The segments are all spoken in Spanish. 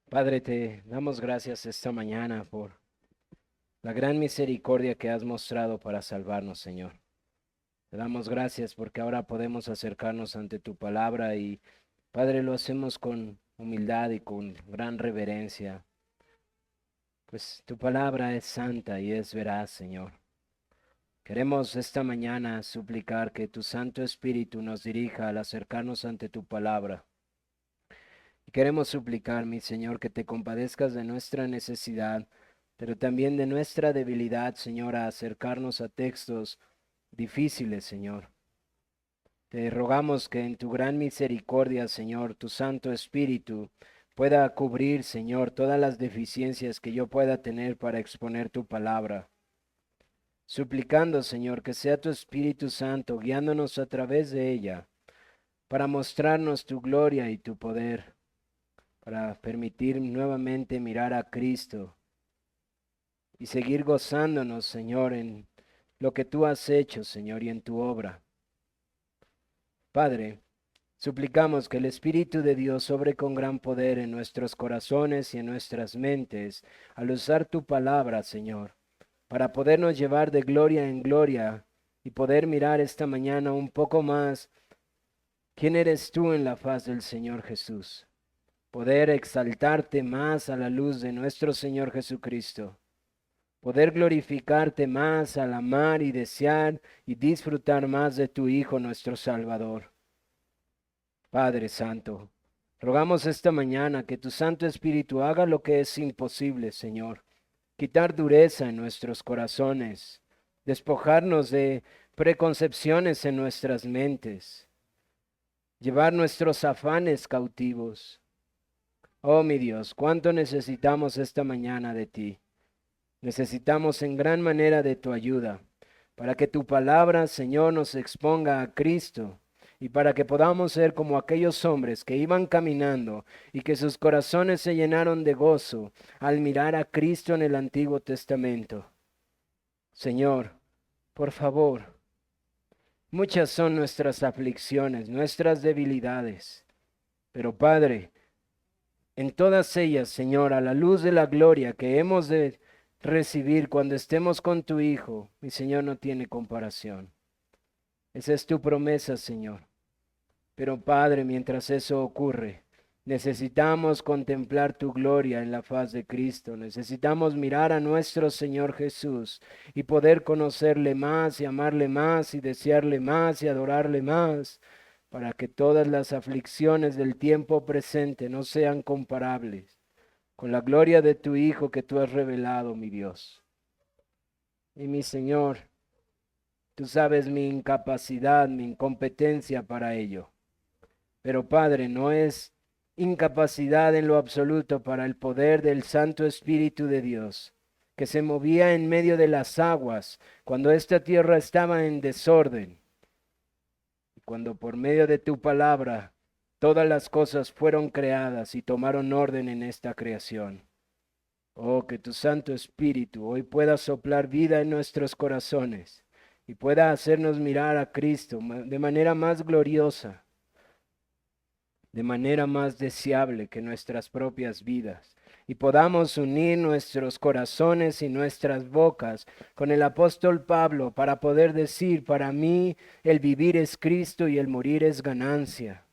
Padre, te damos gracias esta mañana por la gran misericordia que has mostrado para salvarnos, Señor. Te damos gracias porque ahora podemos acercarnos ante tu palabra y, Padre, lo hacemos con humildad y con gran reverencia, pues tu palabra es santa y es veraz, Señor. Queremos esta mañana suplicar que tu Santo Espíritu nos dirija al acercarnos ante tu palabra. Y queremos suplicar, mi Señor, que te compadezcas de nuestra necesidad, pero también de nuestra debilidad, Señor, a acercarnos a textos difíciles, Señor. Te rogamos que en tu gran misericordia, Señor, tu Santo Espíritu pueda cubrir, Señor, todas las deficiencias que yo pueda tener para exponer tu palabra. Suplicando, Señor, que sea tu Espíritu Santo guiándonos a través de ella para mostrarnos tu gloria y tu poder, para permitir nuevamente mirar a Cristo y seguir gozándonos, Señor, en lo que tú has hecho, Señor, y en tu obra. Padre, suplicamos que el Espíritu de Dios obre con gran poder en nuestros corazones y en nuestras mentes al usar tu palabra, Señor, para podernos llevar de gloria en gloria y poder mirar esta mañana un poco más quién eres tú en la faz del Señor Jesús. Poder exaltarte más a la luz de nuestro Señor Jesucristo, poder glorificarte más al amar y desear y disfrutar más de tu Hijo nuestro Salvador. Padre Santo, rogamos esta mañana que tu Santo Espíritu haga lo que es imposible, Señor, quitar dureza en nuestros corazones, despojarnos de preconcepciones en nuestras mentes, llevar nuestros afanes cautivos. Oh mi Dios, cuánto necesitamos esta mañana de ti. Necesitamos en gran manera de tu ayuda, para que tu palabra, Señor, nos exponga a Cristo y para que podamos ser como aquellos hombres que iban caminando y que sus corazones se llenaron de gozo al mirar a Cristo en el Antiguo Testamento. Señor, por favor, muchas son nuestras aflicciones, nuestras debilidades, pero Padre, en todas ellas, Señor, a la luz de la gloria que hemos de recibir cuando estemos con tu Hijo, mi Señor, no tiene comparación. Esa es tu promesa, Señor. Pero Padre, mientras eso ocurre, necesitamos contemplar tu gloria en la faz de Cristo. Necesitamos mirar a nuestro Señor Jesús y poder conocerle más y amarle más y desearle más y adorarle más, para que todas las aflicciones del tiempo presente no sean comparables con la gloria de tu Hijo que tú has revelado, mi Dios. Y mi Señor, tú sabes mi incapacidad, mi incompetencia para ello. Pero Padre, no es incapacidad en lo absoluto para el poder del Santo Espíritu de Dios, que se movía en medio de las aguas cuando esta tierra estaba en desorden, y cuando por medio de tu palabra todas las cosas fueron creadas y tomaron orden en esta creación. Oh, que tu Santo Espíritu hoy pueda soplar vida en nuestros corazones y pueda hacernos mirar a Cristo de manera más gloriosa, de manera más deseable que nuestras propias vidas, y podamos unir nuestros corazones y nuestras bocas con el apóstol Pablo para poder decir, para mí el vivir es Cristo y el morir es ganancia.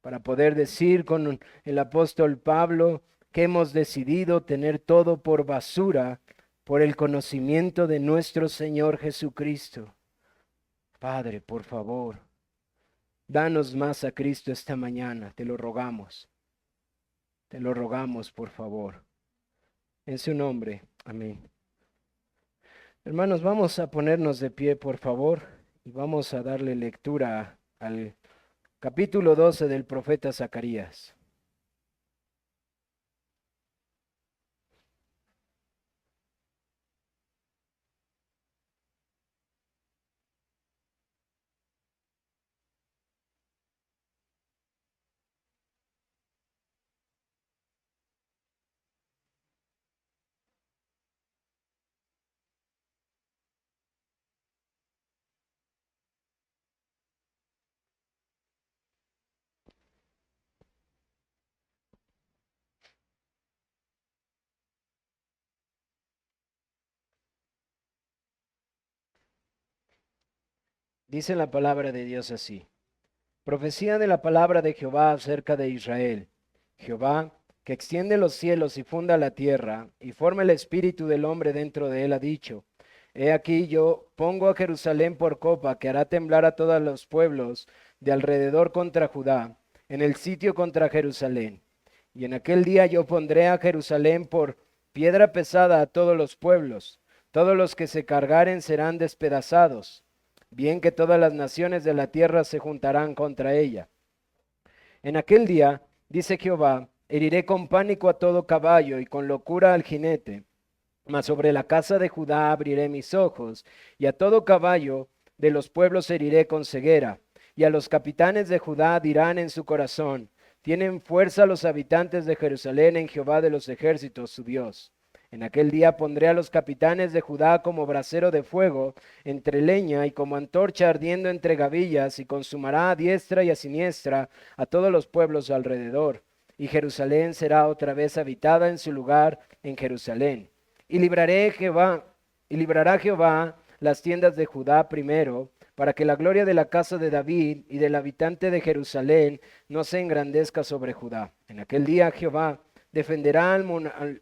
Para poder decir con el apóstol Pablo que hemos decidido tener todo por basura por el conocimiento de nuestro Señor Jesucristo. Padre, por favor, danos más a Cristo esta mañana, te lo rogamos, por favor. En su nombre, amén. Hermanos, vamos a ponernos de pie, por favor, y vamos a darle lectura al capítulo 12 del profeta Zacarías. Dice la palabra de Dios así. Profecía de la palabra de Jehová acerca de Israel. Jehová, que extiende los cielos y funda la tierra, y forma el espíritu del hombre dentro de él, ha dicho: He aquí yo pongo a Jerusalén por copa, que hará temblar a todos los pueblos de alrededor contra Judá, en el sitio contra Jerusalén. Y en aquel día yo pondré a Jerusalén por piedra pesada a todos los pueblos. Todos los que se cargaren serán despedazados, bien que todas las naciones de la tierra se juntarán contra ella. En aquel día, dice Jehová, heriré con pánico a todo caballo y con locura al jinete, mas sobre la casa de Judá abriré mis ojos, y a todo caballo de los pueblos heriré con ceguera, y a los capitanes de Judá dirán en su corazón: tienen fuerza los habitantes de Jerusalén en Jehová de los ejércitos, su Dios. En aquel día pondré a los capitanes de Judá como brasero de fuego entre leña y como antorcha ardiendo entre gavillas, y consumará a diestra y a siniestra a todos los pueblos alrededor. Y Jerusalén será otra vez habitada en su lugar en Jerusalén. Y librará Jehová las tiendas de Judá primero, para que la gloria de la casa de David y del habitante de Jerusalén no se engrandezca sobre Judá. En aquel día Jehová defenderá al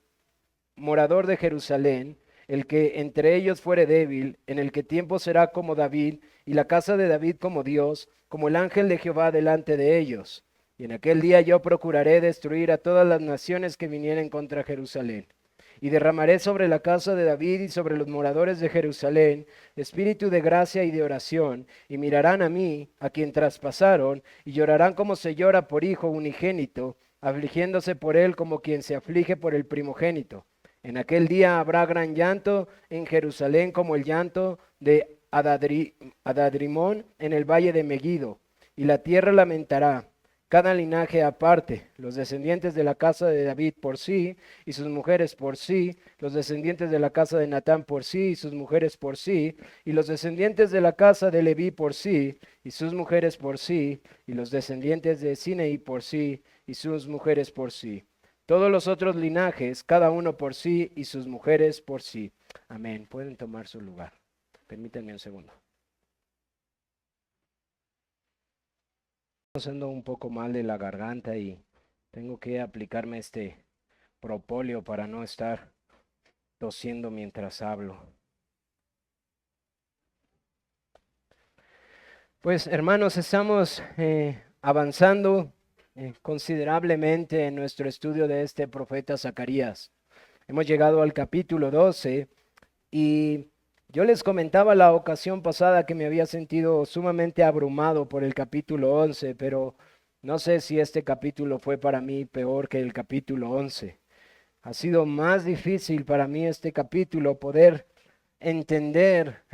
morador de Jerusalén, el que entre ellos fuere débil, en el que tiempo será como David, y la casa de David como Dios, como el ángel de Jehová delante de ellos. Y en aquel día yo procuraré destruir a todas las naciones que vinieren contra Jerusalén. Y derramaré sobre la casa de David y sobre los moradores de Jerusalén espíritu de gracia y de oración, y mirarán a mí, a quien traspasaron, y llorarán como se llora por hijo unigénito, afligiéndose por él como quien se aflige por el primogénito. En aquel día habrá gran llanto en Jerusalén, como el llanto de Adadrimón en el valle de Megiddo, y la tierra lamentará, cada linaje aparte, los descendientes de la casa de David por sí, y sus mujeres por sí, los descendientes de la casa de Natán por sí, y sus mujeres por sí, y los descendientes de la casa de Leví por sí, y sus mujeres por sí, y los descendientes de Sineí por sí, y sus mujeres por sí. Todos los otros linajes, cada uno por sí, y sus mujeres por sí. Amén. Pueden tomar su lugar. Permítanme un segundo. Ando un poco mal de la garganta y tengo que aplicarme este propóleo para no estar tosiendo mientras hablo. Pues hermanos, estamos avanzando considerablemente en nuestro estudio de este profeta Zacarías. Hemos llegado al capítulo 12 y yo les comentaba la ocasión pasada que me había sentido sumamente abrumado por el capítulo 11, pero no sé si este capítulo fue para mí peor que el capítulo 11. Ha sido más difícil para mí este capítulo poder entender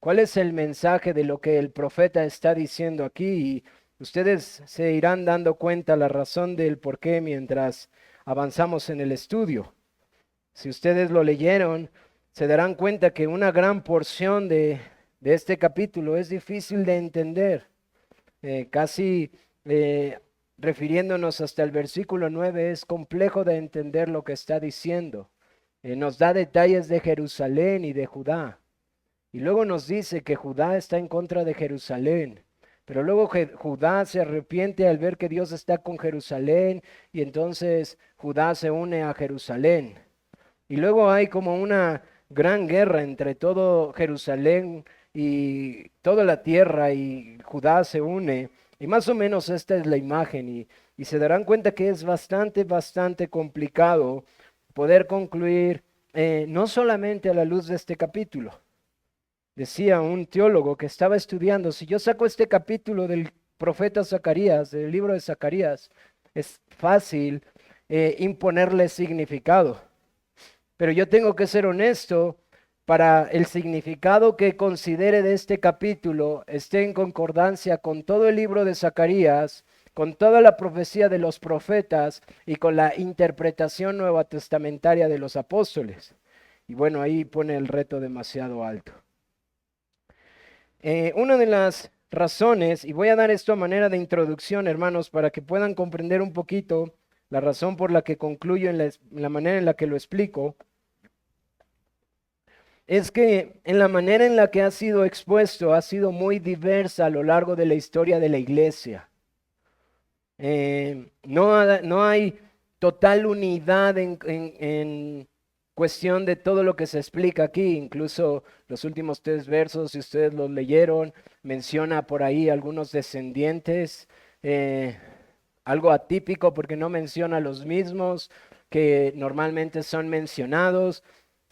cuál es el mensaje de lo que el profeta está diciendo aquí, y ustedes se irán dando cuenta la razón del por qué mientras avanzamos en el estudio. Si ustedes lo leyeron, se darán cuenta que una gran porción de este capítulo es difícil de entender. Casi refiriéndonos hasta el versículo 9, es complejo de entender lo que está diciendo. Nos da detalles de Jerusalén y de Judá. Y luego nos dice que Judá está en contra de Jerusalén. Pero luego Judá se arrepiente al ver que Dios está con Jerusalén, y entonces Judá se une a Jerusalén. Y luego hay como una gran guerra entre todo Jerusalén y toda la tierra, y Judá se une. Y más o menos esta es la imagen, y se darán cuenta que es bastante complicado poder concluir no solamente a la luz de este capítulo. Decía un teólogo que estaba estudiando: si yo saco este capítulo del profeta Zacarías, del libro de Zacarías, es fácil imponerle significado. Pero yo tengo que ser honesto, para el significado que considere de este capítulo esté en concordancia con todo el libro de Zacarías, con toda la profecía de los profetas y con la interpretación nueva testamentaria de los apóstoles. Y bueno, ahí pone el reto demasiado alto. Una de las razones, y voy a dar esto a manera de introducción, hermanos, para que puedan comprender un poquito la razón por la que concluyo en la manera en la que lo explico. es que en la manera en la que ha sido expuesto ha sido muy diversa a lo largo de la historia de la iglesia. No hay total unidad en cuestión de todo lo que se explica aquí. Incluso los últimos 3 versos, si ustedes los leyeron, menciona por ahí algunos descendientes, eh, algo atípico porque no menciona los mismos que normalmente son mencionados,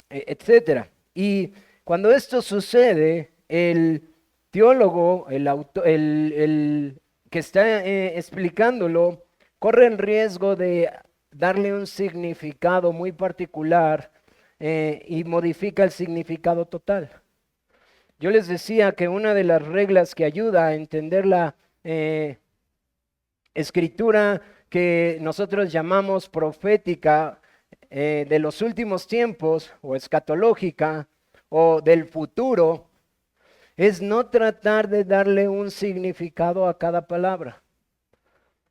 etcétera. Y cuando esto sucede, el teólogo, el que está explicándolo, corre el riesgo de darle un significado muy particular y modifica el significado total. Yo les decía que una de las reglas que ayuda a entender la escritura que nosotros llamamos profética de los últimos tiempos o escatológica o del futuro, es no tratar de darle un significado a cada palabra,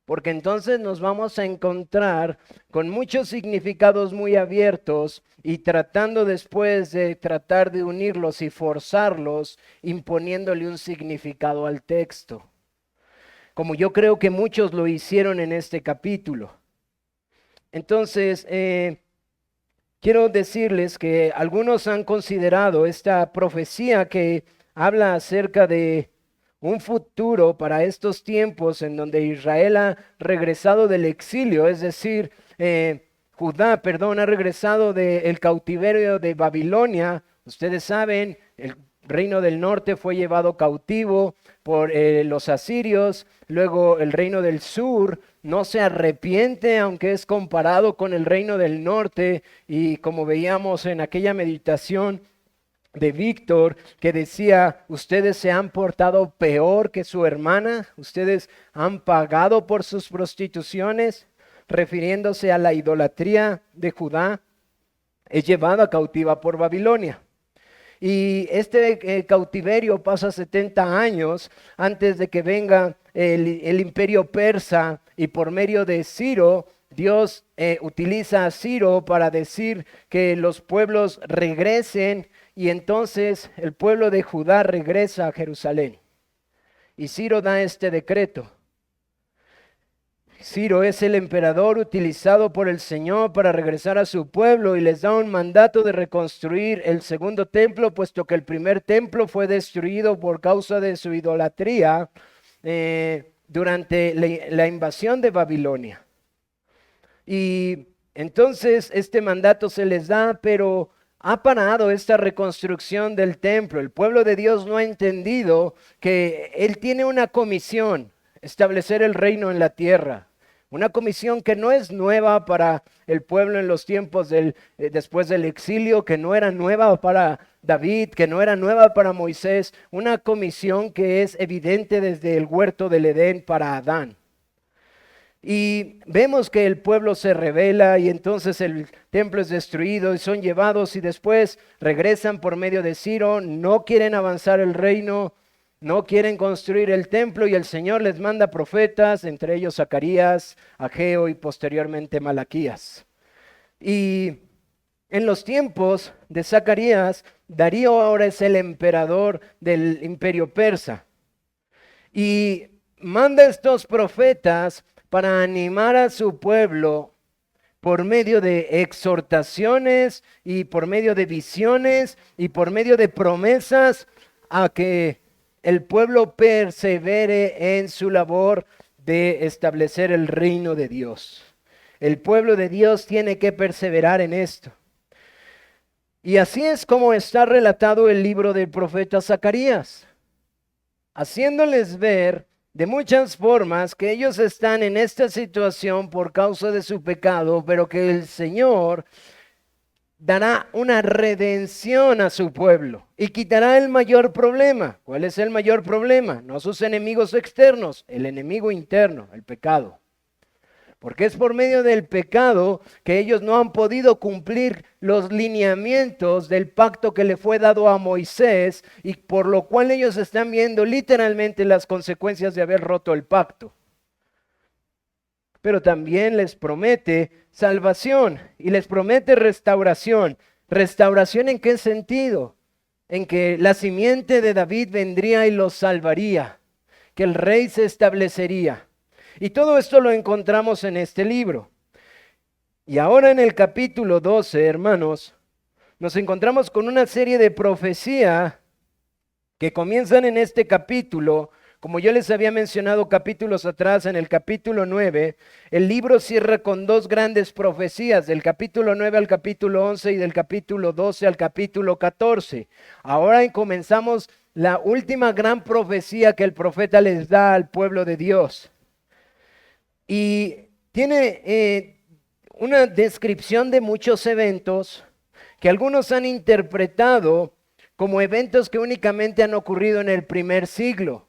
porque entonces nos vamos a encontrar con muchos significados muy abiertos y tratando después de tratar de unirlos y forzarlos, imponiéndole un significado al texto, como yo creo que muchos lo hicieron en este capítulo. Entonces, quiero decirles que algunos han considerado esta profecía que habla acerca de un futuro para estos tiempos en donde Israel ha regresado del exilio, es decir, Judá, perdón, ha regresado del cautiverio de Babilonia. Ustedes saben, el reino del norte fue llevado cautivo por los asirios, luego el reino del sur no se arrepiente, aunque es comparado con el reino del norte, y como veíamos en aquella meditación de Víctor, que decía, ustedes se han portado peor que su hermana, ustedes han pagado por sus prostituciones, refiriéndose a la idolatría de Judá, es llevada cautiva por Babilonia. Y este cautiverio pasa 70 años antes de que venga el imperio persa, y por medio de Ciro, Dios utiliza a Ciro para decir que los pueblos regresen, y entonces el pueblo de Judá regresa a Jerusalén. Y Ciro da este decreto. Ciro es el emperador utilizado por el Señor para regresar a su pueblo, y les da un mandato de reconstruir el segundo templo, puesto que el primer templo fue destruido por causa de su idolatría durante la invasión de Babilonia. Y entonces este mandato se les da, pero ha parado esta reconstrucción del templo. El pueblo de Dios no ha entendido que Él tiene una comisión: establecer el reino en la tierra. Una comisión que no es nueva para el pueblo en los tiempos después del exilio, que no era nueva para David, que no era nueva para Moisés. Una comisión que es evidente desde el huerto del Edén para Adán. Y vemos que el pueblo se rebela, y entonces el templo es destruido y son llevados, y después regresan por medio de Ciro. No quieren avanzar el reino, no quieren construir el templo, y el Señor les manda profetas, entre ellos Zacarías, Ageo y posteriormente Malaquías. Y en los tiempos de Zacarías, Darío ahora es el emperador del imperio persa, y manda estos profetas para animar a su pueblo por medio de exhortaciones y por medio de visiones y por medio de promesas, a que el pueblo persevere en su labor de establecer el reino de Dios. El pueblo de Dios tiene que perseverar en esto. Y así es como está relatado el libro del profeta Zacarías, haciéndoles ver de muchas formas que ellos están en esta situación por causa de su pecado, pero que el Señor dará una redención a su pueblo y quitará el mayor problema. ¿Cuál es el mayor problema? No sus enemigos externos, el enemigo interno, el pecado. Porque es por medio del pecado que ellos no han podido cumplir los lineamientos del pacto que le fue dado a Moisés, y por lo cual ellos están viendo literalmente las consecuencias de haber roto el pacto. Pero también les promete salvación y les promete restauración. ¿Restauración en qué sentido? En que la simiente de David vendría y los salvaría, que el rey se establecería. Y todo esto lo encontramos en este libro. Y ahora en el capítulo 12, hermanos, nos encontramos con una serie de profecías que comienzan en este capítulo. Como yo les había mencionado capítulos atrás, en el capítulo 9, el libro cierra con dos grandes profecías, del capítulo 9 al capítulo 11 y del capítulo 12 al capítulo 14. Ahora comenzamos la última gran profecía que el profeta les da al pueblo de Dios. Y tiene una descripción de muchos eventos que algunos han interpretado como eventos que únicamente han ocurrido en el primer siglo.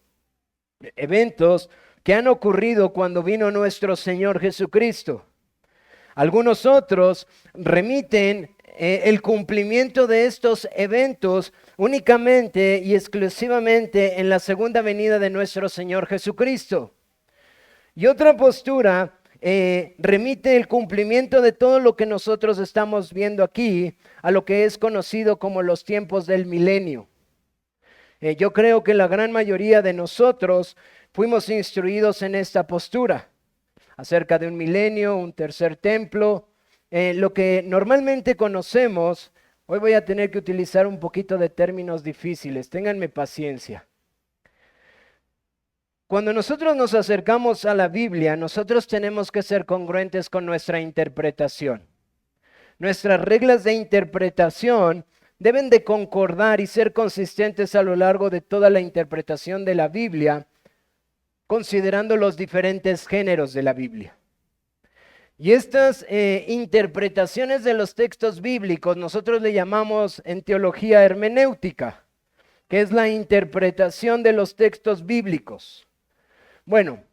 Eventos que han ocurrido cuando vino nuestro Señor Jesucristo. Algunos otros remiten el cumplimiento de estos eventos únicamente y exclusivamente en la segunda venida de nuestro Señor Jesucristo. Y otra postura remite el cumplimiento de todo lo que nosotros estamos viendo aquí a lo que es conocido como los tiempos del milenio. Yo creo que la gran mayoría de nosotros fuimos instruidos en esta postura, acerca de un milenio, un tercer templo, lo que normalmente conocemos. Hoy voy a tener que utilizar un poquito de términos difíciles, ténganme paciencia. Cuando nosotros nos acercamos a la Biblia, nosotros tenemos que ser congruentes con nuestra interpretación. Nuestras reglas de interpretación deben de concordar y ser consistentes a lo largo de toda la interpretación de la Biblia, considerando los diferentes géneros de la Biblia. Y estas interpretaciones de los textos bíblicos nosotros le llamamos en teología hermenéutica, que es la interpretación de los textos bíblicos. Bueno,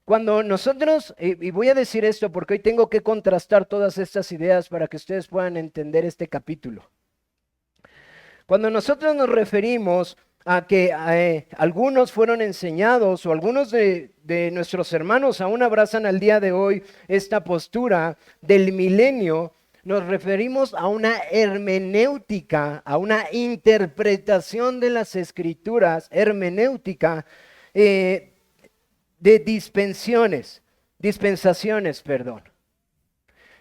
cuando nosotros, y voy a decir esto porque hoy tengo que contrastar todas estas ideas para que ustedes puedan entender este capítulo. Cuando nosotros nos referimos a que algunos fueron enseñados o algunos de nuestros hermanos aún abrazan al día de hoy esta postura del milenio, nos referimos a una hermenéutica, a una interpretación de las escrituras, hermenéutica, de dispensaciones, perdón.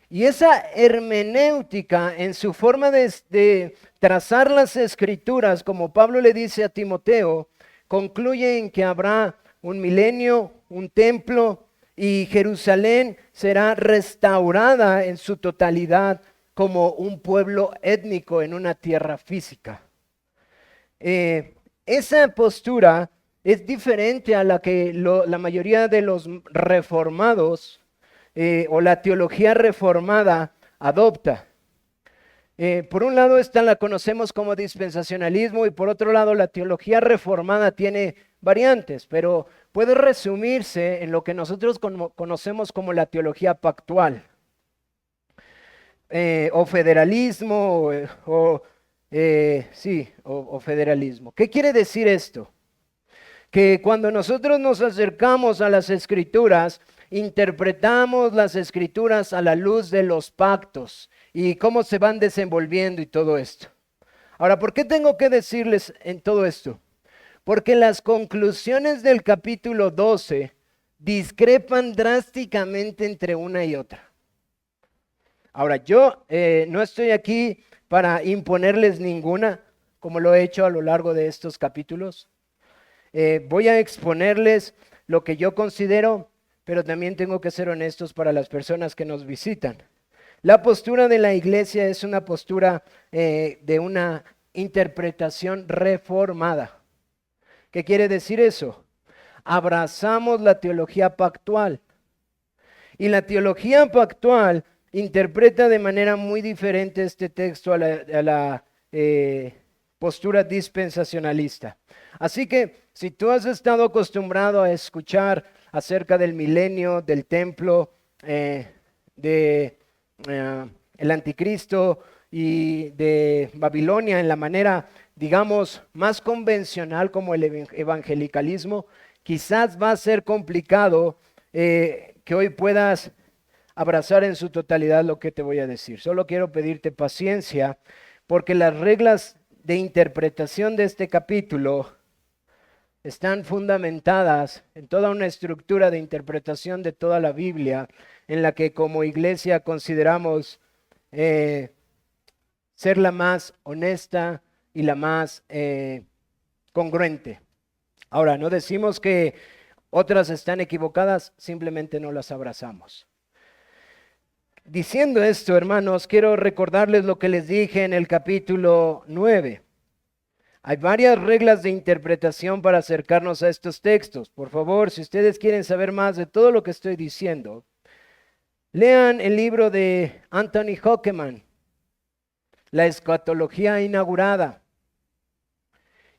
Y esa hermenéutica en su forma de trazar las escrituras, como Pablo le dice a Timoteo, concluye en que habrá un milenio, un templo, y Jerusalén será restaurada en su totalidad como un pueblo étnico en una tierra física. Esa postura es diferente a la que la mayoría de los reformados o la teología reformada adopta. Por un lado esta la conocemos como dispensacionalismo y por otro lado la teología reformada tiene variantes, pero puede resumirse en lo que nosotros conocemos como la teología pactual o federalismo o federalismo. ¿Qué quiere decir esto? Que cuando nosotros nos acercamos a las escrituras, interpretamos las escrituras a la luz de los pactos y cómo se van desenvolviendo y todo esto. Ahora, ¿por qué tengo que decirles en todo esto? Porque las conclusiones del capítulo 12 discrepan drásticamente entre una y otra. Ahora, yo no estoy aquí para imponerles ninguna, como lo he hecho a lo largo de estos capítulos. Voy a exponerles lo que yo considero, pero también tengo que ser honestos para las personas que nos visitan. La postura de la iglesia es una postura de una interpretación reformada. ¿Qué quiere decir eso? Abrazamos la teología pactual. Y la teología pactual interpreta de manera muy diferente este texto a la postura dispensacionalista. Así que si tú has estado acostumbrado a escuchar acerca del milenio, del templo, el anticristo y de Babilonia en la manera, digamos, más convencional como el evangelicalismo, quizás va a ser complicado que hoy puedas abrazar en su totalidad lo que te voy a decir. Solo quiero pedirte paciencia porque las reglas de interpretación de este capítulo están fundamentadas en toda una estructura de interpretación de toda la Biblia, en la que como iglesia consideramos ser la más honesta y la más congruente. Ahora, no decimos que otras están equivocadas, simplemente no las abrazamos. Diciendo esto, hermanos, quiero recordarles lo que les dije en el capítulo 9. Hay varias reglas de interpretación para acercarnos a estos textos. Por favor, si ustedes quieren saber más de todo lo que estoy diciendo, lean el libro de Anthony Hockeman, La escatología inaugurada.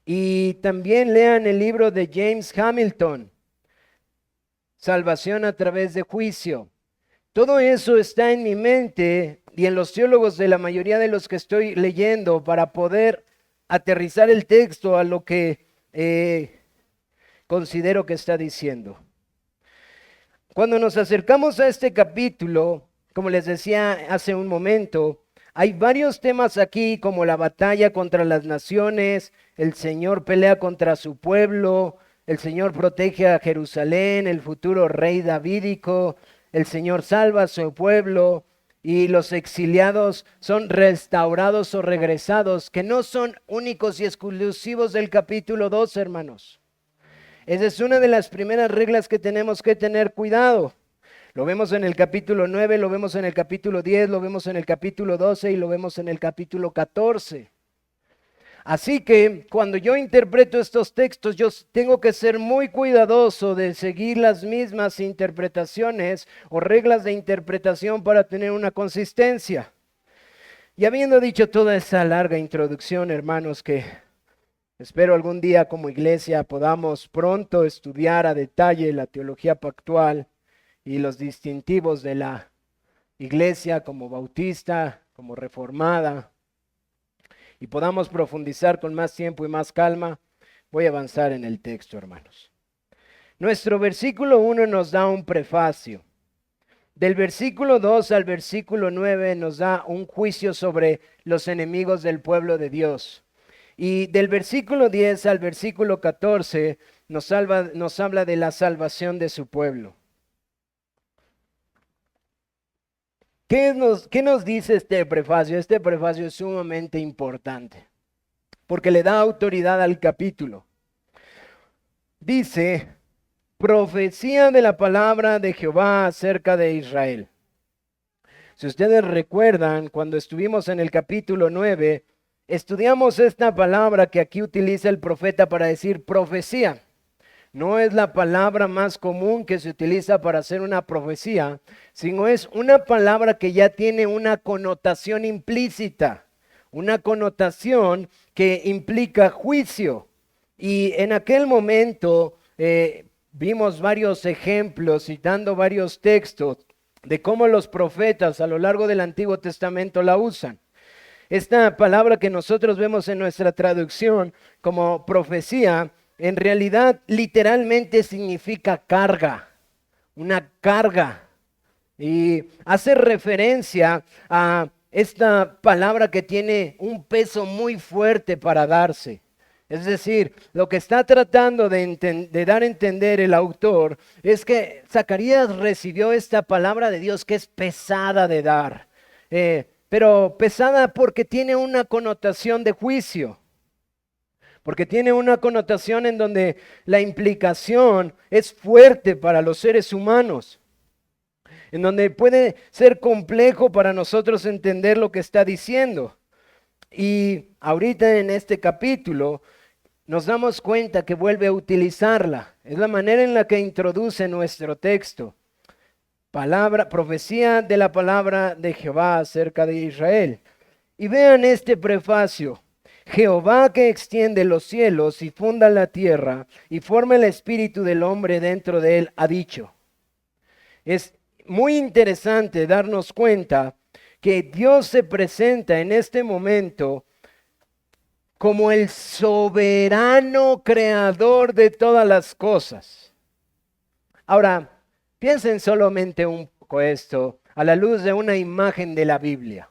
Y también lean el libro de James Hamilton, Salvación a través de juicio. Todo eso está en mi mente y en los teólogos de la mayoría de los que estoy leyendo para poder aterrizar el texto a lo que considero que está diciendo. Cuando nos acercamos a este capítulo, como les decía hace un momento, hay varios temas aquí como la batalla contra las naciones, el Señor pelea contra su pueblo, el Señor protege a Jerusalén, el futuro rey davídico, el Señor salva a su pueblo y los exiliados son restaurados o regresados, que no son únicos y exclusivos del capítulo 2, hermanos. Esa es una de las primeras reglas que tenemos que tener cuidado. Lo vemos en el capítulo 9, lo vemos en el capítulo 10, lo vemos en el capítulo 12 y lo vemos en el capítulo 14. Así que cuando yo interpreto estos textos, yo tengo que ser muy cuidadoso de seguir las mismas interpretaciones o reglas de interpretación para tener una consistencia. Y habiendo dicho toda esa larga introducción, hermanos, que espero algún día como iglesia podamos pronto estudiar a detalle la teología pactual y los distintivos de la iglesia como bautista, como reformada, y podamos profundizar con más tiempo y más calma, voy a avanzar en el texto, hermanos. Nuestro versículo 1 nos da un prefacio. Del versículo 2 al versículo 9 nos da un juicio sobre los enemigos del pueblo de Dios. Y del versículo 10 al versículo 14 nos habla de la salvación de su pueblo. ¿Qué nos dice este prefacio? Este prefacio es sumamente importante porque le da autoridad al capítulo. Dice, profecía de la palabra de Jehová acerca de Israel. Si ustedes recuerdan, cuando estuvimos en el capítulo 9, estudiamos esta palabra que aquí utiliza el profeta para decir profecía. No es la palabra más común que se utiliza para hacer una profecía, sino es una palabra que ya tiene una connotación implícita, una connotación que implica juicio. Y en aquel momento vimos varios ejemplos citando varios textos de cómo los profetas a lo largo del Antiguo Testamento la usan. Esta palabra que nosotros vemos en nuestra traducción como profecía, en realidad literalmente significa carga, una carga. Y hace referencia a esta palabra que tiene un peso muy fuerte para darse. Es decir, lo que está tratando de dar a entender el autor es que Zacarías recibió esta palabra de Dios que es pesada de dar, pero pesada porque tiene una connotación de juicio. Porque tiene una connotación en donde la implicación es fuerte para los seres humanos, en donde puede ser complejo para nosotros entender lo que está diciendo. Y ahorita en este capítulo nos damos cuenta que vuelve a utilizarla. Es la manera en la que introduce nuestro texto. Profecía de la palabra de Jehová acerca de Israel. Y vean este prefacio. Jehová que extiende los cielos y funda la tierra y forma el espíritu del hombre dentro de él, ha dicho. Es muy interesante darnos cuenta que Dios se presenta en este momento como el soberano creador de todas las cosas. Ahora, piensen solamente un poco esto a la luz de una imagen de la Biblia.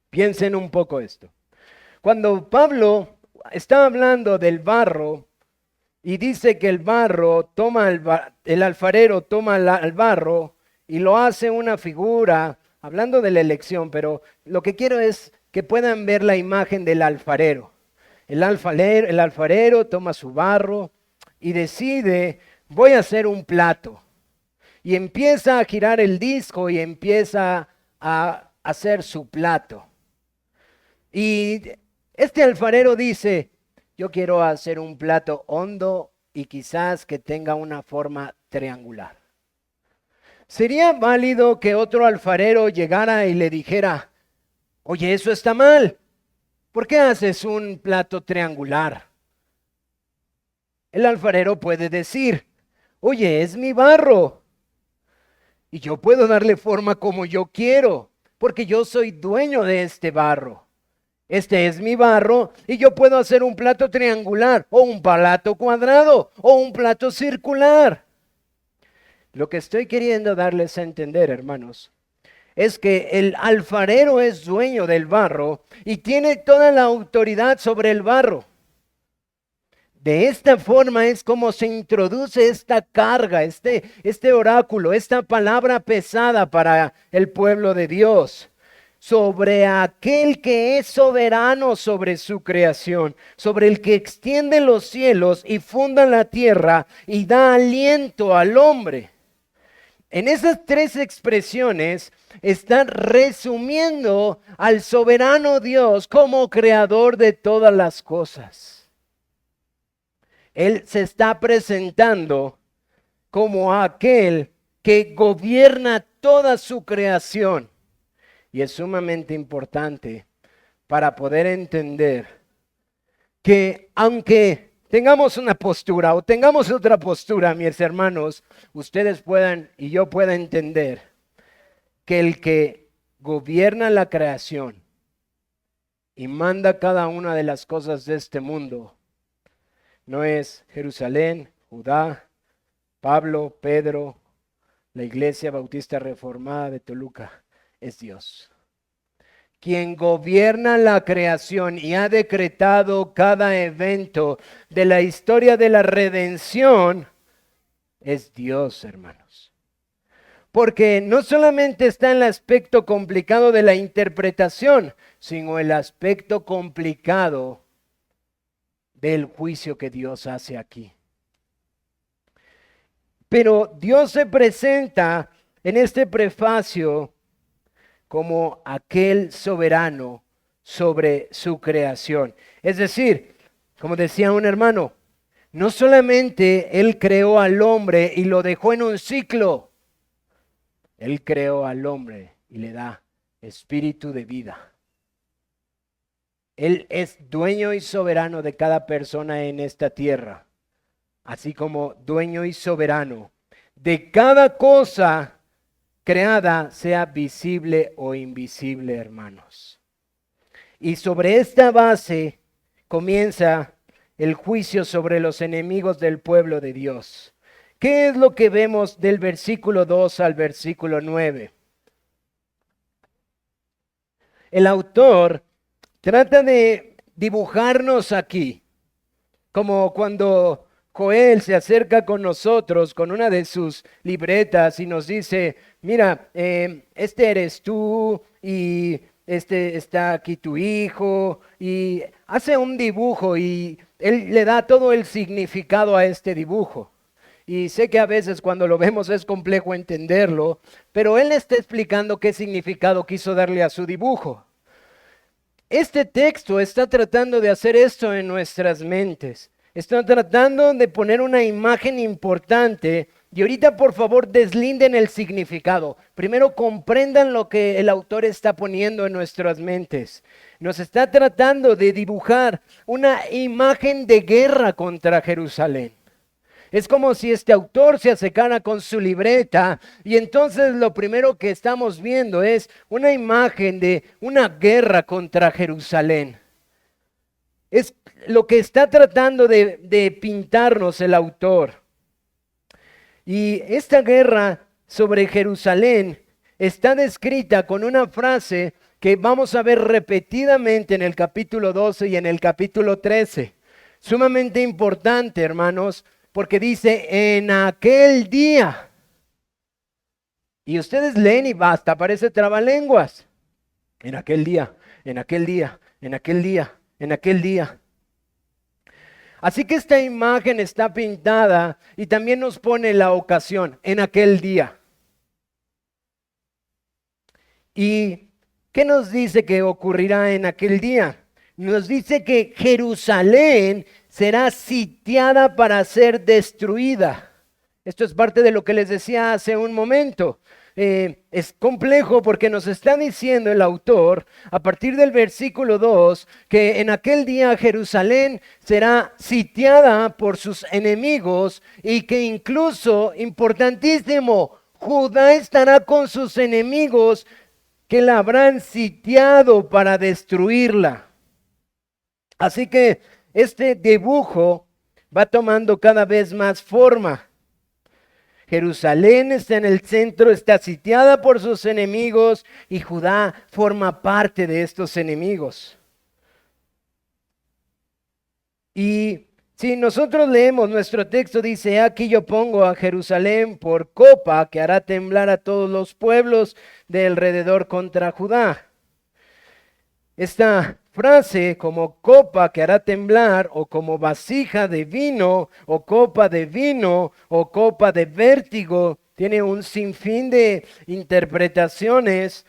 Piensen un poco esto. Cuando Pablo está hablando del barro y dice que el barro toma el alfarero toma el barro y lo hace una figura, hablando de la elección, pero lo que quiero es que puedan ver la imagen del alfarero. El alfarero toma su barro y decide, voy a hacer un plato. Y empieza a girar el disco y empieza a hacer su plato. Y este alfarero dice, yo quiero hacer un plato hondo y quizás que tenga una forma triangular. ¿Sería válido que otro alfarero llegara y le dijera, oye, eso está mal? ¿Por qué haces un plato triangular? El alfarero puede decir, oye, es mi barro y yo puedo darle forma como yo quiero, porque yo soy dueño de este barro. Este es mi barro y yo puedo hacer un plato triangular o un plato cuadrado o un plato circular. Lo que estoy queriendo darles a entender, hermanos, es que el alfarero es dueño del barro y tiene toda la autoridad sobre el barro. De esta forma es como se introduce esta carga, este oráculo, esta palabra pesada para el pueblo de Dios, sobre aquel que es soberano sobre su creación, sobre el que extiende los cielos y funda la tierra y da aliento al hombre. En esas tres expresiones están resumiendo al soberano Dios como creador de todas las cosas. Él se está presentando como aquel que gobierna toda su creación. Y es sumamente importante para poder entender que aunque tengamos una postura o tengamos otra postura, mis hermanos, ustedes puedan y yo pueda entender que el que gobierna la creación y manda cada una de las cosas de este mundo no es Jerusalén, Judá, Pablo, Pedro, la Iglesia Bautista Reformada de Toluca, es Dios. Quien gobierna la creación y ha decretado cada evento de la historia de la redención es Dios, hermanos. Porque no solamente está en el aspecto complicado de la interpretación, sino el aspecto complicado del juicio que Dios hace aquí. Pero Dios se presenta en este prefacio como aquel soberano sobre su creación. Es decir, como decía un hermano, no solamente Él creó al hombre y lo dejó en un ciclo, Él creó al hombre y le da espíritu de vida. Él es dueño y soberano de cada persona en esta tierra, así como dueño y soberano de cada cosa creada, sea visible o invisible, hermanos. Y sobre esta base comienza el juicio sobre los enemigos del pueblo de Dios. ¿Qué es lo que vemos del versículo 2 al versículo 9? El autor trata de dibujarnos aquí, como cuando Joel se acerca con nosotros con una de sus libretas y nos dice, mira, este eres tú y este está aquí tu hijo, y hace un dibujo y él le da todo el significado a este dibujo. Y sé que a veces cuando lo vemos es complejo entenderlo, pero él está explicando qué significado quiso darle a su dibujo. Este texto está tratando de hacer esto en nuestras mentes. Está tratando de poner una imagen importante y ahorita por favor deslinden el significado. Primero comprendan lo que el autor está poniendo en nuestras mentes. Nos está tratando de dibujar una imagen de guerra contra Jerusalén. Es como si este autor se acercara con su libreta y entonces lo primero que estamos viendo es una imagen de una guerra contra Jerusalén. Es lo que está tratando de pintarnos el autor. Y esta guerra sobre Jerusalén está descrita con una frase que vamos a ver repetidamente en el capítulo 12 y en el capítulo 13. Sumamente importante, hermanos, porque dice en aquel día. Y ustedes leen y basta, parece trabalenguas. En aquel día, en aquel día, en aquel día, en aquel día. Así que esta imagen está pintada y también nos pone la ocasión, en aquel día. ¿Y qué nos dice que ocurrirá en aquel día? Nos dice que Jerusalén será sitiada para ser destruida. Esto es parte de lo que les decía hace un momento. Es complejo porque nos está diciendo el autor a partir del versículo 2 que en aquel día Jerusalén será sitiada por sus enemigos y que incluso, importantísimo, Judá estará con sus enemigos que la habrán sitiado para destruirla. Así que este dibujo va tomando cada vez más forma. Jerusalén está en el centro, está sitiada por sus enemigos y Judá forma parte de estos enemigos. Y si nosotros leemos nuestro texto, dice, aquí yo pongo a Jerusalén por copa que hará temblar a todos los pueblos de alrededor contra Judá. Esta frase como copa que hará temblar o como vasija de vino o copa de vino o copa de vértigo tiene un sinfín de interpretaciones.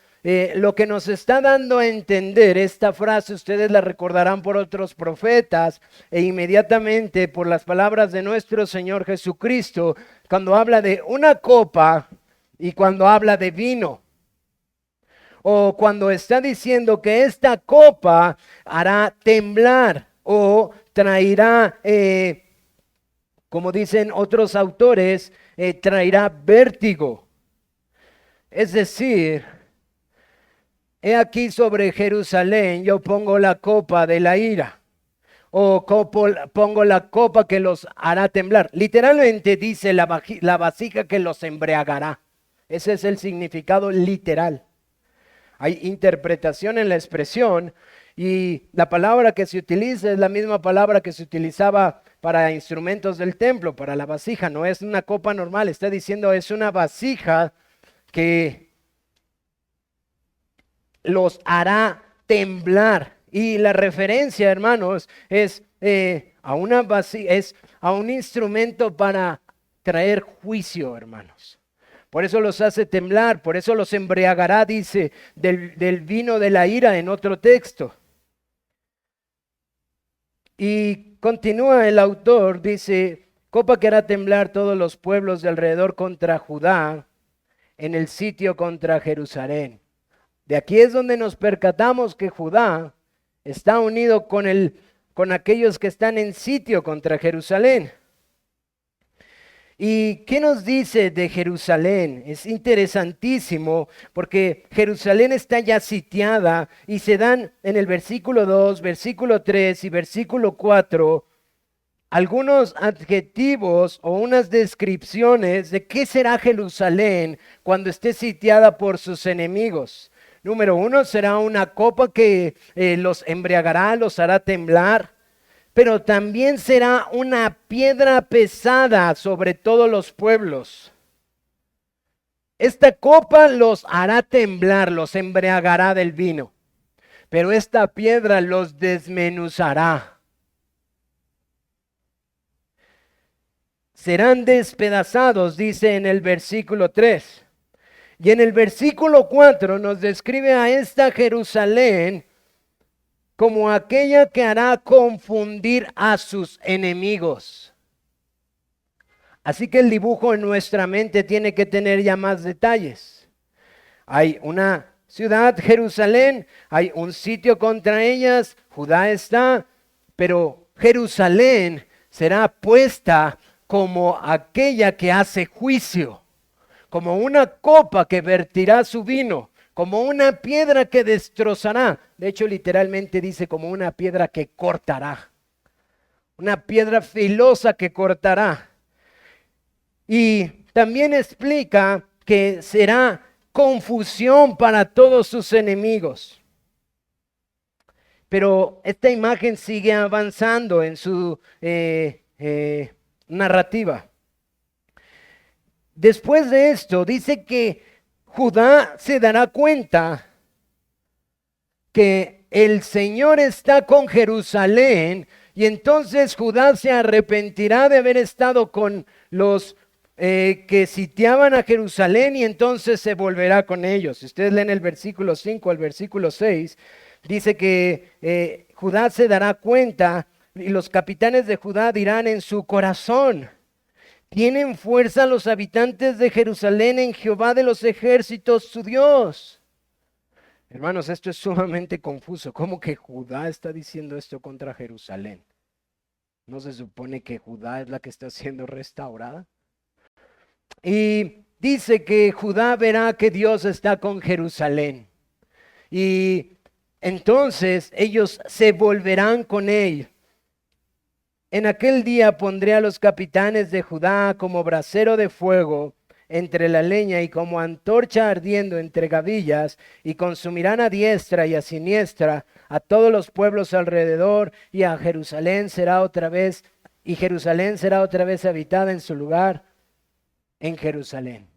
Lo que nos está dando a entender esta frase, ustedes la recordarán por otros profetas e inmediatamente por las palabras de nuestro Señor Jesucristo, cuando habla de una copa y cuando habla de vino. O cuando está diciendo que esta copa hará temblar o traerá, como dicen otros autores, traerá vértigo. Es decir, he aquí sobre Jerusalén yo pongo la copa de la ira. O pongo la copa que los hará temblar. Literalmente dice la vasija que los embriagará. Ese es el significado literal. Hay interpretación en la expresión y la palabra que se utiliza es la misma palabra que se utilizaba para instrumentos del templo, para la vasija. No es una copa normal, está diciendo es una vasija que los hará temblar. Y la referencia, hermanos, es a una vasija, es a un instrumento para traer juicio, hermanos. Por eso los hace temblar, por eso los embriagará, dice, del vino de la ira en otro texto. Y continúa el autor, dice, copa que hará temblar todos los pueblos de alrededor contra Judá, en el sitio contra Jerusalén. De aquí es donde nos percatamos que Judá está unido con aquellos que están en sitio contra Jerusalén. ¿Y qué nos dice de Jerusalén? Es interesantísimo porque Jerusalén está ya sitiada y se dan en el versículo 2, versículo 3 y versículo 4 algunos adjetivos o unas descripciones de qué será Jerusalén cuando esté sitiada por sus enemigos. Número 1, será una copa que los embriagará, los hará temblar. Pero también será una piedra pesada sobre todos los pueblos. Esta copa los hará temblar, los embriagará del vino, pero esta piedra los desmenuzará. Serán despedazados, dice en el versículo 3. Y en el versículo 4 nos describe a esta Jerusalén como aquella que hará confundir a sus enemigos. Así que el dibujo en nuestra mente tiene que tener ya más detalles. Hay una ciudad, Jerusalén, hay un sitio contra ellas, Judá está, pero Jerusalén será puesta como aquella que hace juicio, como una copa que vertirá su vino, como una piedra que destrozará. De hecho, literalmente dice como una piedra que cortará. Una piedra filosa que cortará. Y también explica que será confusión para todos sus enemigos. Pero esta imagen sigue avanzando en su narrativa. Después de esto, dice que Judá se dará cuenta que el Señor está con Jerusalén y entonces Judá se arrepentirá de haber estado con los que sitiaban a Jerusalén y entonces se volverá con ellos. Si ustedes leen el versículo 5 al versículo 6, dice que Judá se dará cuenta y los capitanes de Judá dirán en su corazón: tienen fuerza los habitantes de Jerusalén en Jehová de los ejércitos, su Dios. Hermanos, esto es sumamente confuso. ¿Cómo que Judá está diciendo esto contra Jerusalén? ¿No se supone que Judá es la que está siendo restaurada? Y dice que Judá verá que Dios está con Jerusalén. Y entonces ellos se volverán con él. En aquel día pondré a los capitanes de Judá como brasero de fuego entre la leña y como antorcha ardiendo entre gavillas, y consumirán a diestra y a siniestra a todos los pueblos alrededor, y a Jerusalén será otra vez, y Jerusalén será otra vez habitada en su lugar, en Jerusalén.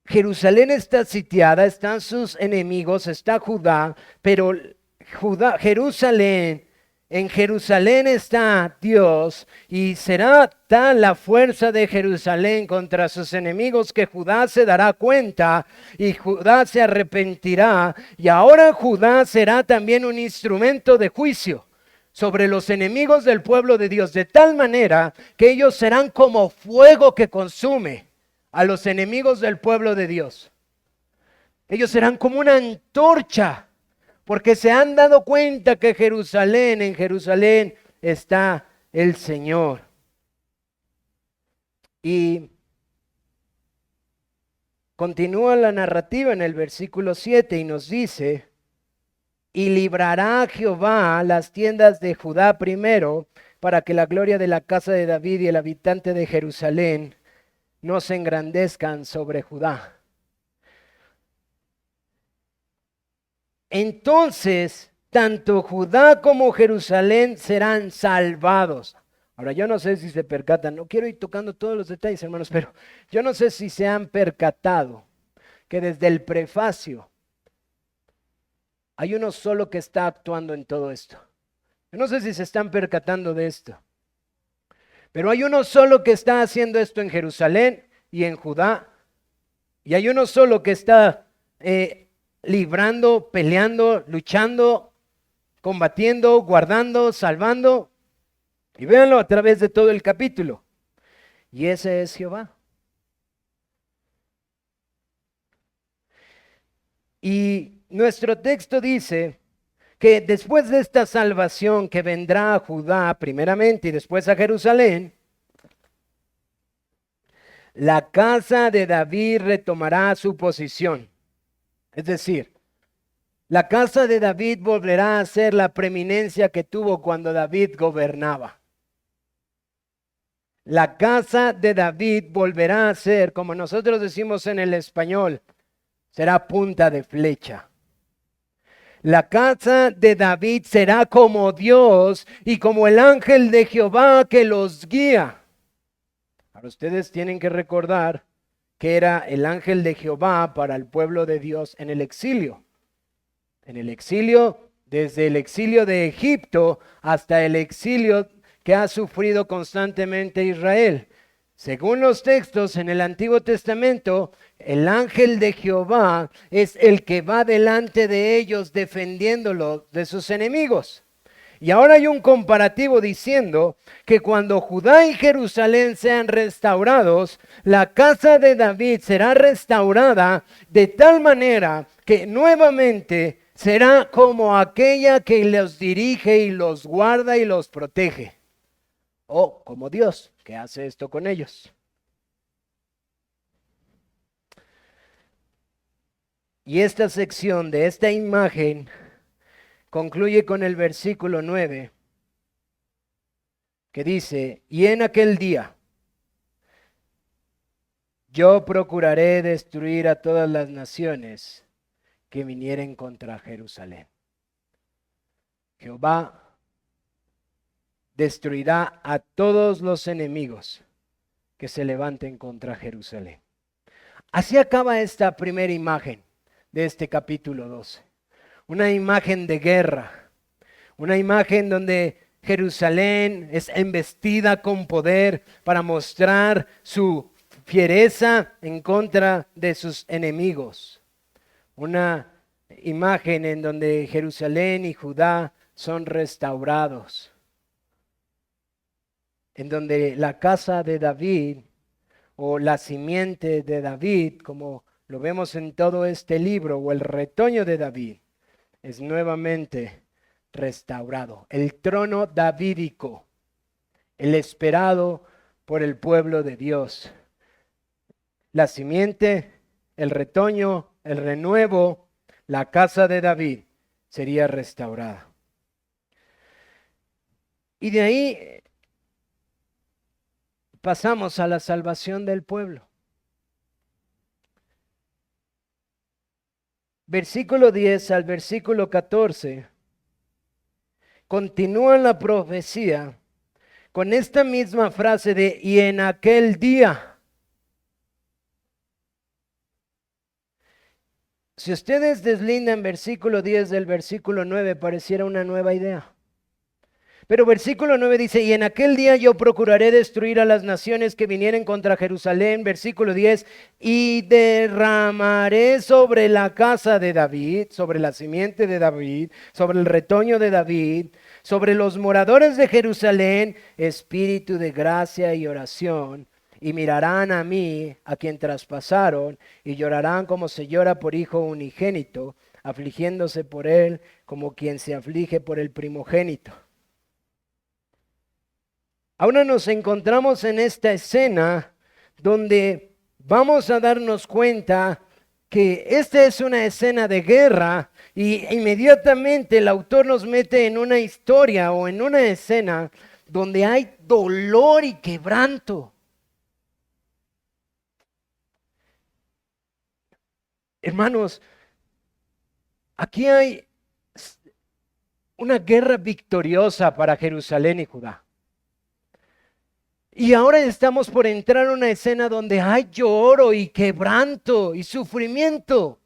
Jerusalén está sitiada, están sus enemigos, está Judá, pero Jerusalén, en Jerusalén está Dios, y será tal la fuerza de Jerusalén contra sus enemigos que Judá se dará cuenta y Judá se arrepentirá, y ahora Judá será también un instrumento de juicio sobre los enemigos del pueblo de Dios, de tal manera que ellos serán como fuego que consume a los enemigos del pueblo de Dios. Ellos serán como una antorcha, porque se han dado cuenta que en Jerusalén está el Señor. Y continúa la narrativa en el versículo 7 y nos dice: y librará Jehová las tiendas de Judá primero, para que la gloria de la casa de David y el habitante de Jerusalén no se engrandezcan sobre Judá. Entonces, tanto Judá como Jerusalén serán salvados. Ahora, yo no sé si se percatan, no quiero ir tocando todos los detalles, hermanos, pero yo no sé si se han percatado que desde el prefacio hay uno solo que está actuando en todo esto. Yo no sé si se están percatando de esto, pero hay uno solo que está haciendo esto en Jerusalén y en Judá, y hay uno solo que está librando, peleando, luchando, combatiendo, guardando, salvando. Y véanlo a través de todo el capítulo. Y ese es Jehová. Y nuestro texto dice que después de esta salvación que vendrá a Judá primeramente y después a Jerusalén, la casa de David retomará su posición. Es decir, la casa de David volverá a ser la preeminencia que tuvo cuando David gobernaba. La casa de David volverá a ser, como nosotros decimos en el español, será punta de flecha. La casa de David será como Dios y como el ángel de Jehová que los guía. Ahora ustedes tienen que recordar que era el ángel de Jehová para el pueblo de Dios en el exilio. En el exilio, desde el exilio de Egipto hasta el exilio que ha sufrido constantemente Israel. Según los textos en el Antiguo Testamento, el ángel de Jehová es el que va delante de ellos defendiéndolos de sus enemigos. Y ahora hay un comparativo diciendo que cuando Judá y Jerusalén sean restaurados, la casa de David será restaurada de tal manera que nuevamente será como aquella que los dirige y los guarda y los protege. O como Dios, que hace esto con ellos. Y esta sección de esta imagen concluye con el versículo 9, que dice: y en aquel día yo procuraré destruir a todas las naciones que vinieren contra Jerusalén. Jehová destruirá a todos los enemigos que se levanten contra Jerusalén. Así acaba esta primera imagen de este capítulo 12. Una imagen de guerra, una imagen donde Jerusalén es embestida con poder para mostrar su fiereza en contra de sus enemigos. Una imagen en donde Jerusalén y Judá son restaurados, en donde la casa de David o la simiente de David, como lo vemos en todo este libro, o el retoño de David, es nuevamente restaurado. El trono davídico, el esperado por el pueblo de Dios. La simiente, el retoño, el renuevo, la casa de David sería restaurada. Y de ahí pasamos a la salvación del pueblo. Versículo 10 al versículo 14 continúa la profecía con esta misma frase de y en aquel día. Si ustedes deslindan versículo 10 del versículo 9, pareciera una nueva idea. Pero versículo 9 dice, y en aquel día yo procuraré destruir a las naciones que vinieren contra Jerusalén. Versículo 10, y derramaré sobre la casa de David, sobre la simiente de David, sobre el retoño de David, sobre los moradores de Jerusalén, espíritu de gracia y oración. Y mirarán a mí, a quien traspasaron, y llorarán como se llora por hijo unigénito, afligiéndose por él como quien se aflige por el primogénito. Ahora nos encontramos en esta escena donde vamos a darnos cuenta que esta es una escena de guerra y inmediatamente el autor nos mete en una historia o en una escena donde hay dolor y quebranto. Hermanos, aquí hay una guerra victoriosa para Jerusalén y Judá. Y ahora estamos por entrar a una escena donde hay lloro y quebranto y sufrimiento.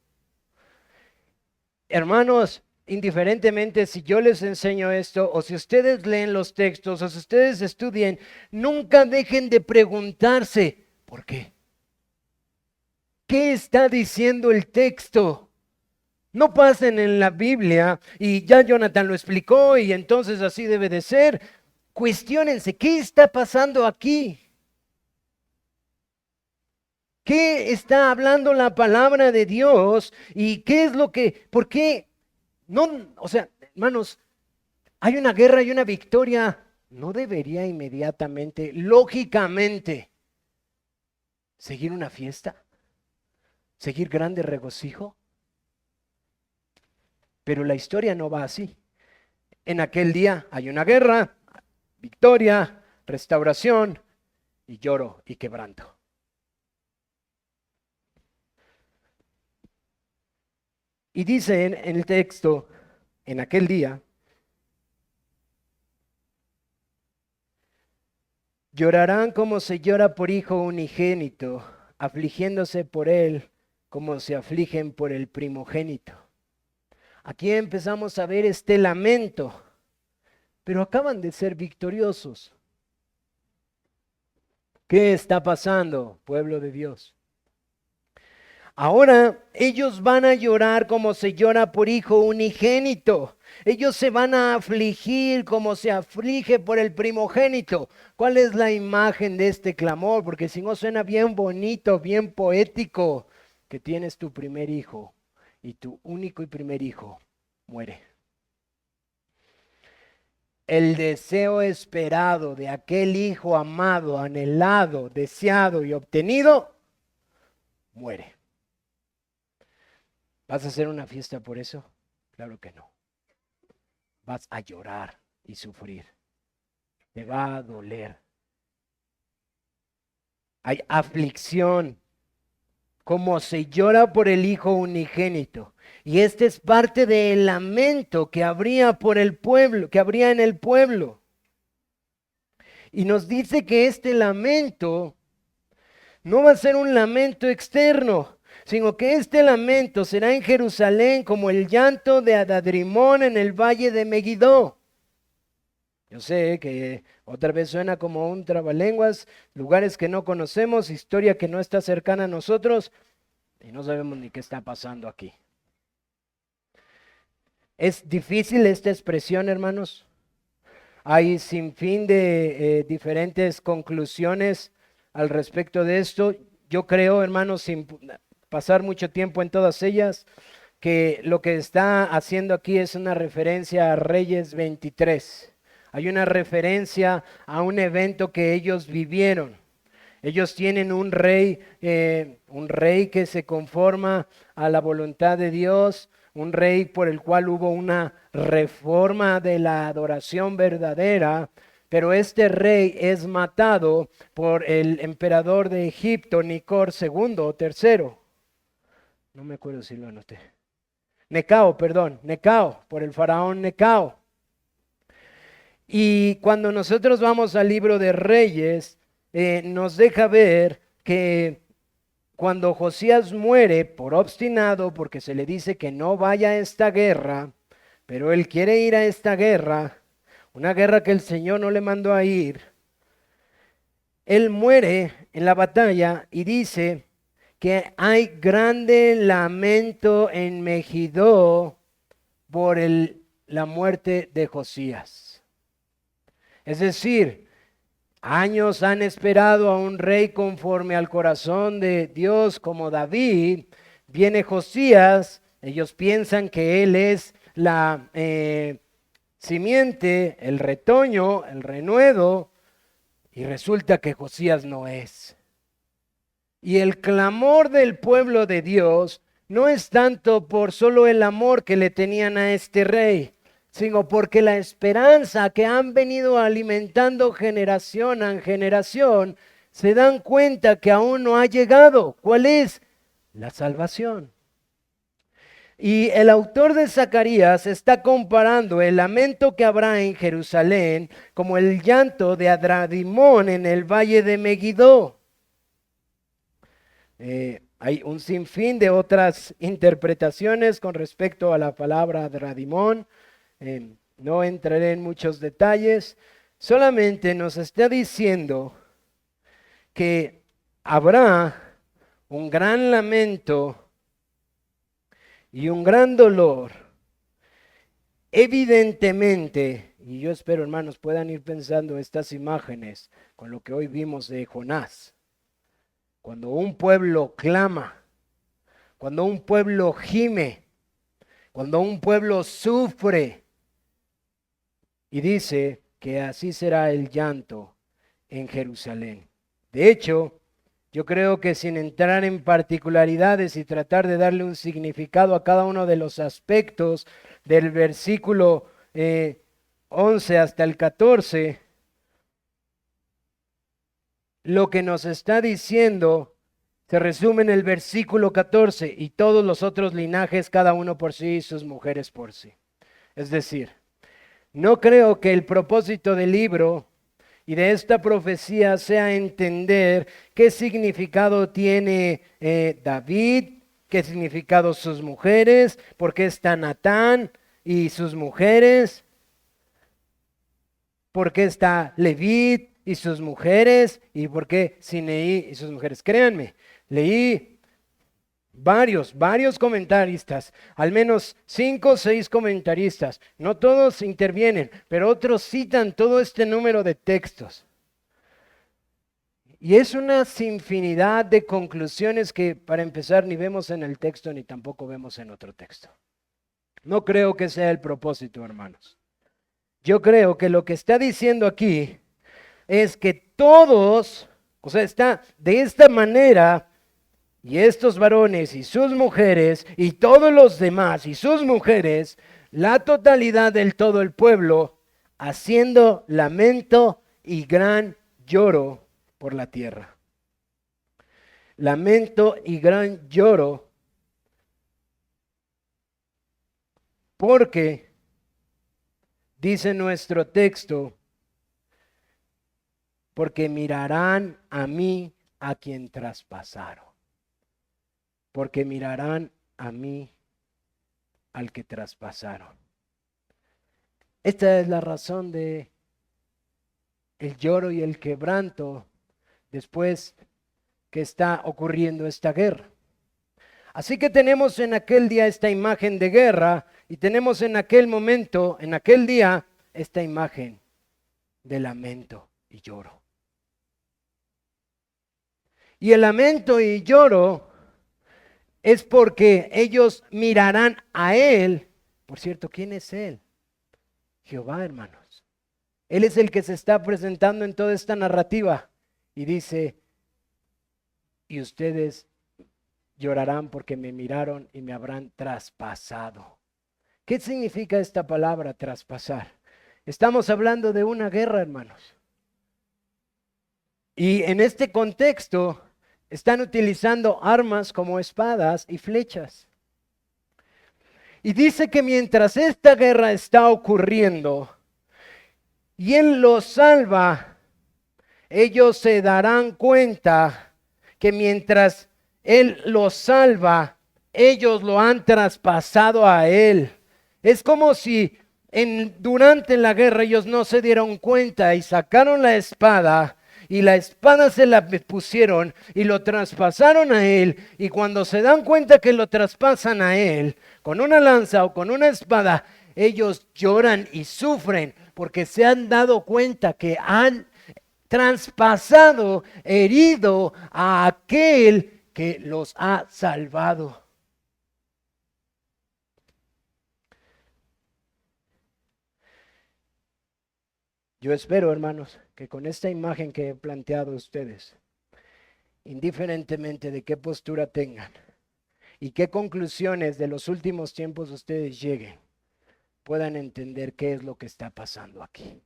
Hermanos, indiferentemente si yo les enseño esto o si ustedes leen los textos o si ustedes estudien, nunca dejen de preguntarse, ¿por qué? ¿Qué está diciendo el texto? No pasen en la Biblia y ya Jonathan lo explicó y entonces así debe de ser. Cuestiónense, ¿qué está pasando aquí? ¿Qué está hablando la palabra de Dios? ¿Y qué es lo que, por qué? No, o sea, hermanos, hay una guerra y una victoria. ¿No debería inmediatamente, lógicamente, seguir una fiesta? ¿Seguir grande regocijo? Pero la historia no va así. En aquel día hay una guerra, victoria, restauración y lloro y quebranto. Y dice en el texto, en aquel día, llorarán como se llora por hijo unigénito, afligiéndose por él como se afligen por el primogénito. Aquí empezamos a ver este lamento, pero acaban de ser victoriosos. ¿Qué está pasando, pueblo de Dios? Ahora ellos van a llorar como se llora por hijo unigénito. Ellos se van a afligir como se aflige por el primogénito. ¿Cuál es la imagen de este clamor? Porque si no suena bien bonito, bien poético, que tienes tu primer hijo y tu único y primer hijo muere. El deseo esperado de aquel hijo amado, anhelado, deseado y obtenido, muere. ¿Vas a hacer una fiesta por eso? Claro que no. Vas a llorar y sufrir. Te va a doler. Hay aflicción. como se llora por el hijo unigénito. Y este es parte del lamento que habría por el pueblo, que habría en el pueblo. Y nos dice que este lamento no va a ser un lamento externo, sino que este lamento será en Jerusalén como el llanto de Adadrimón en el valle de Megiddo. Yo sé que otra vez suena como un trabalenguas, lugares que no conocemos, historia que no está cercana a nosotros y no sabemos ni qué está pasando aquí. Es difícil esta expresión, hermanos. Hay sin fin de diferentes conclusiones al respecto de esto. Yo creo, hermanos, sin pasar mucho tiempo en todas ellas, que lo que está haciendo aquí es una referencia a Reyes 23. Hay una referencia a un evento que ellos vivieron. Ellos tienen un rey que se conforma a la voluntad de Dios, un rey por el cual hubo una reforma de la adoración verdadera, pero este rey es matado por el emperador de Egipto, Nicor II o tercero. No me acuerdo si lo anoté. Necao, por el faraón Necao. Y cuando nosotros vamos al libro de Reyes, nos deja ver que cuando Josías muere por obstinado, porque se le dice que no vaya a esta guerra, pero él quiere ir a esta guerra, una guerra que el Señor no le mandó a ir, él muere en la batalla y dice que hay grande lamento en Megiddo por la muerte de Josías. Es decir, años han esperado a un rey conforme al corazón de Dios como David. Viene Josías, ellos piensan que él es la simiente, el retoño, el renuevo, y resulta que Josías no es. Y el clamor del pueblo de Dios no es tanto por solo el amor que le tenían a este rey, sino porque la esperanza que han venido alimentando generación a generación, se dan cuenta que aún no ha llegado. ¿Cuál es? La salvación. Y el autor de Zacarías está comparando el lamento que habrá en Jerusalén como el llanto de Adadrimón en el valle de Megiddo. Hay un sinfín de otras interpretaciones con respecto a la palabra Adadrimón. No entraré en muchos detalles, solamente nos está diciendo que habrá un gran lamento y un gran dolor. Evidentemente, y yo espero, hermanos, puedan ir pensando estas imágenes con lo que hoy vimos de Jonás. Cuando un pueblo clama, cuando un pueblo gime, cuando un pueblo sufre, y dice que así será el llanto en Jerusalén. De hecho, yo creo que sin entrar en particularidades y tratar de darle un significado a cada uno de los aspectos del versículo 11 hasta el 14, lo que nos está diciendo se resume en el versículo 14, y todos los otros linajes, cada uno por sí y sus mujeres por sí. Es decir, no creo que el propósito del libro y de esta profecía sea entender qué significado tiene David, qué significado sus mujeres, por qué está Natán y sus mujeres, por qué está Leví y sus mujeres, y por qué Simeí y sus mujeres. Créanme, leí varios comentaristas, al menos 5 o 6 comentaristas. No todos intervienen, pero otros citan todo este número de textos. Y es una infinidad de conclusiones que, para empezar, ni vemos en el texto ni tampoco vemos en otro texto. No creo que sea el propósito, hermanos. Yo creo que lo que está diciendo aquí es que todos, o sea, está de esta manera. Y estos varones y sus mujeres y todos los demás y sus mujeres, la totalidad del todo el pueblo, haciendo lamento y gran lloro por la tierra. lamento y gran lloro, porque, dice nuestro texto, porque mirarán a mí a quien traspasaron. Porque mirarán a mí al que traspasaron. Esta es la razón de el lloro y el quebranto después que está ocurriendo esta guerra. Así que tenemos en aquel día esta imagen de guerra y tenemos en aquel momento, en aquel día, esta imagen de lamento y lloro. Y el lamento y lloro es porque ellos mirarán a Él. Por cierto, ¿quién es Él? Jehová, hermanos. Él es el que se está presentando en toda esta narrativa y dice, y ustedes llorarán porque me miraron y me habrán traspasado. ¿Qué significa esta palabra traspasar? Estamos hablando de una guerra, hermanos. Y en este contexto están utilizando armas como espadas y flechas. Y dice que mientras esta guerra está ocurriendo y Él los salva, ellos se darán cuenta que mientras Él los salva, ellos lo han traspasado a Él. Es como si durante la guerra ellos no se dieron cuenta y sacaron la espada y la espada se la pusieron y lo traspasaron a Él. Y cuando se dan cuenta que lo traspasan a Él con una lanza o con una espada, ellos lloran y sufren porque se han dado cuenta que han traspasado, herido a aquel que los ha salvado. Yo espero, hermanos, que con esta imagen que he planteado a ustedes, indiferentemente de qué postura tengan y qué conclusiones de los últimos tiempos ustedes lleguen, puedan entender qué es lo que está pasando aquí.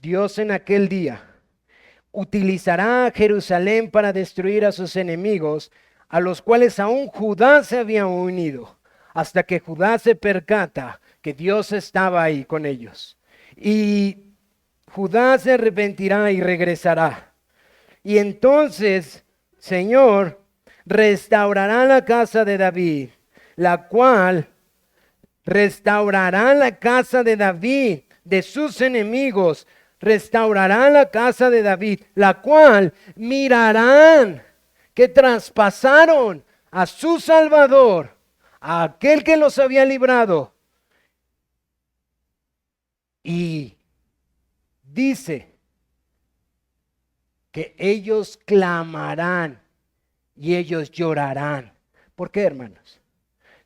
Dios en aquel día utilizará a Jerusalén para destruir a sus enemigos, a los cuales aún Judá se había unido, hasta que Judá se percata que Dios estaba ahí con ellos. Y Judá se arrepentirá y regresará. Y entonces, Señor, restaurará la casa de David, la cual restaurará la casa de David de sus enemigos, restaurará la casa de David, la cual mirarán que traspasaron a su Salvador, a aquel que los había librado. Y dice que ellos clamarán y ellos llorarán. ¿Por qué, hermanos?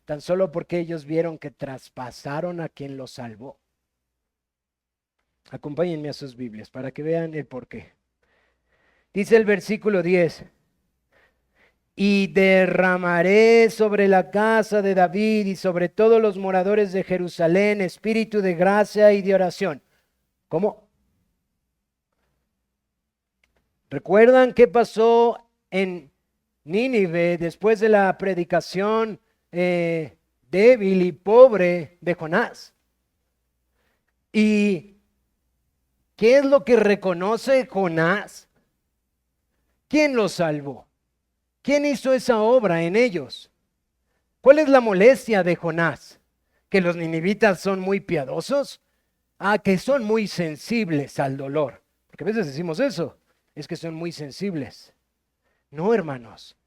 Tan solo porque ellos vieron que traspasaron a quien los salvó. Acompáñenme a sus Biblias para que vean el porqué. Dice el versículo 10. Y derramaré sobre la casa de David y sobre todos los moradores de Jerusalén espíritu de gracia y de oración. ¿Cómo? ¿Recuerdan qué pasó en Nínive después de la predicación débil y pobre de Jonás? ¿Y qué es lo que reconoce Jonás? ¿Quién los salvó? ¿Quién hizo esa obra en ellos? ¿Cuál es la molestia de Jonás? ¿Que los ninivitas son muy piadosos? Que son muy sensibles al dolor. Porque a veces decimos eso, es que son muy sensibles. No, hermanos.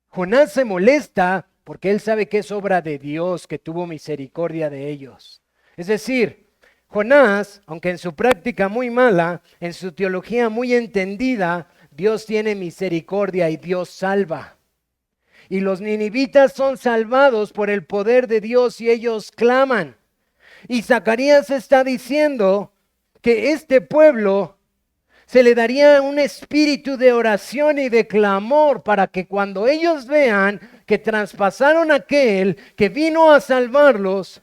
Jonás se molesta porque él sabe que es obra de Dios que tuvo misericordia de ellos. Es decir, Jonás, aunque en su práctica muy mala, en su teología muy entendida, Dios tiene misericordia y Dios salva. Y los ninivitas son salvados por el poder de Dios y ellos claman. Y Zacarías está diciendo que este pueblo se le daría un espíritu de oración y de clamor para que cuando ellos vean que traspasaron a aquel que vino a salvarlos,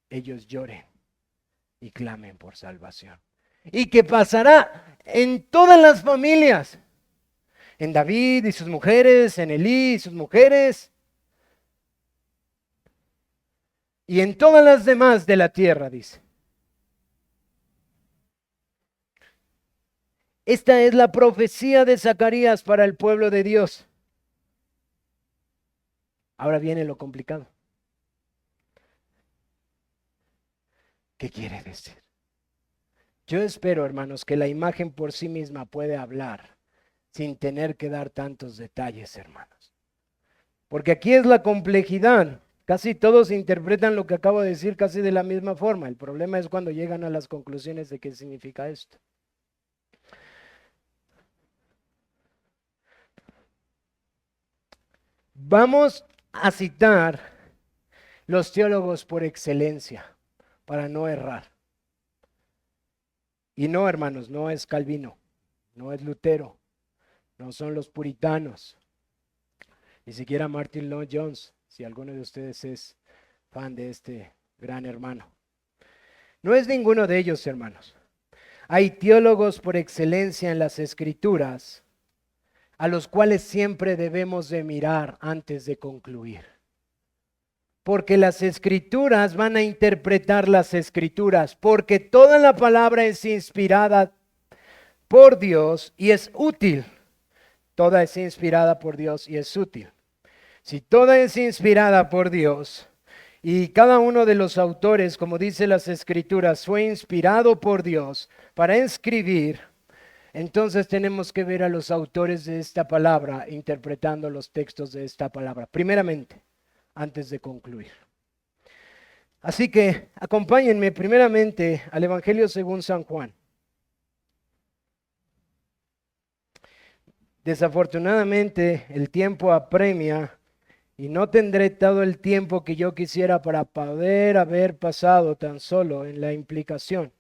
ellos lloren y clamen por salvación. Y que pasará en todas las familias, en David y sus mujeres, en Elí y sus mujeres, y en todas las demás de la tierra, dice. Esta es la profecía de Zacarías para el pueblo de Dios. Ahora viene lo complicado. ¿Qué quiere decir? Yo espero, hermanos, que la imagen por sí misma puede hablar sin tener que dar tantos detalles, hermanos. Porque aquí es la complejidad. Casi todos interpretan lo que acabo de decir casi de la misma forma. El problema es cuando llegan a las conclusiones de qué significa esto. Vamos a citar los teólogos por excelencia para no errar. Y no, hermanos, no es Calvino, no es Lutero, no son los puritanos, ni siquiera Martin Lloyd Jones, si alguno de ustedes es fan de este gran hermano. No es ninguno de ellos, hermanos. Hay teólogos por excelencia en las Escrituras a los cuales siempre debemos de mirar antes de concluir. Porque las Escrituras van a interpretar las Escrituras, porque toda la palabra es inspirada por Dios y es útil. Toda es inspirada por Dios y es útil. Si toda es inspirada por Dios y cada uno de los autores, como dice las Escrituras, fue inspirado por Dios para escribir, entonces tenemos que ver a los autores de esta palabra interpretando los textos de esta palabra, primeramente, antes de concluir. Así que acompáñenme primeramente al Evangelio según San Juan. Desafortunadamente el tiempo apremia y no tendré todo el tiempo que yo quisiera para poder haber pasado tan solo en la implicación.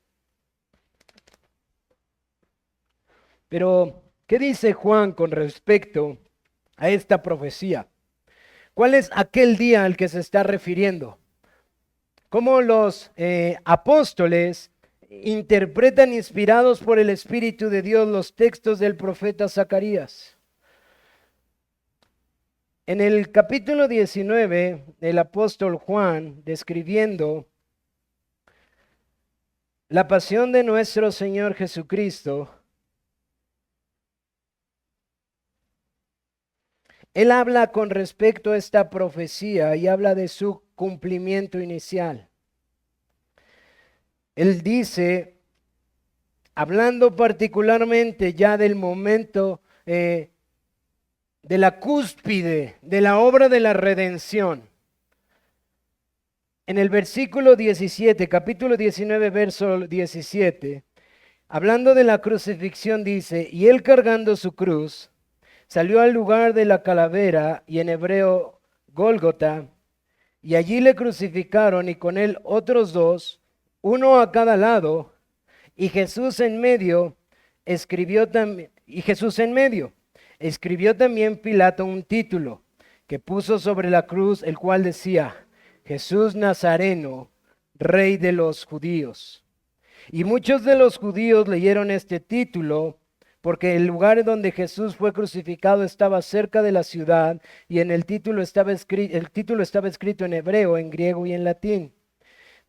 Pero, ¿qué dice Juan con respecto a esta profecía? ¿Cuál es aquel día al que se está refiriendo? ¿Cómo los apóstoles interpretan inspirados por el Espíritu de Dios los textos del profeta Zacarías? En el capítulo 19, el apóstol Juan, describiendo la pasión de nuestro Señor Jesucristo, él habla con respecto a esta profecía y habla de su cumplimiento inicial. Él dice, hablando particularmente ya del momento de la cúspide de la obra de la redención. En el versículo 17, capítulo 19, verso 17, hablando de la crucifixión dice, y él cargando su cruz, salió al lugar de la calavera, y en hebreo Gólgota, y allí le crucificaron y con él otros dos, uno a cada lado, y Jesús en medio, escribió también Pilato un título que puso sobre la cruz, el cual decía, Jesús Nazareno, Rey de los Judíos. Y muchos de los judíos leyeron este título, porque el lugar donde Jesús fue crucificado estaba cerca de la ciudad, y en el título estaba escrito en hebreo, en griego y en latín.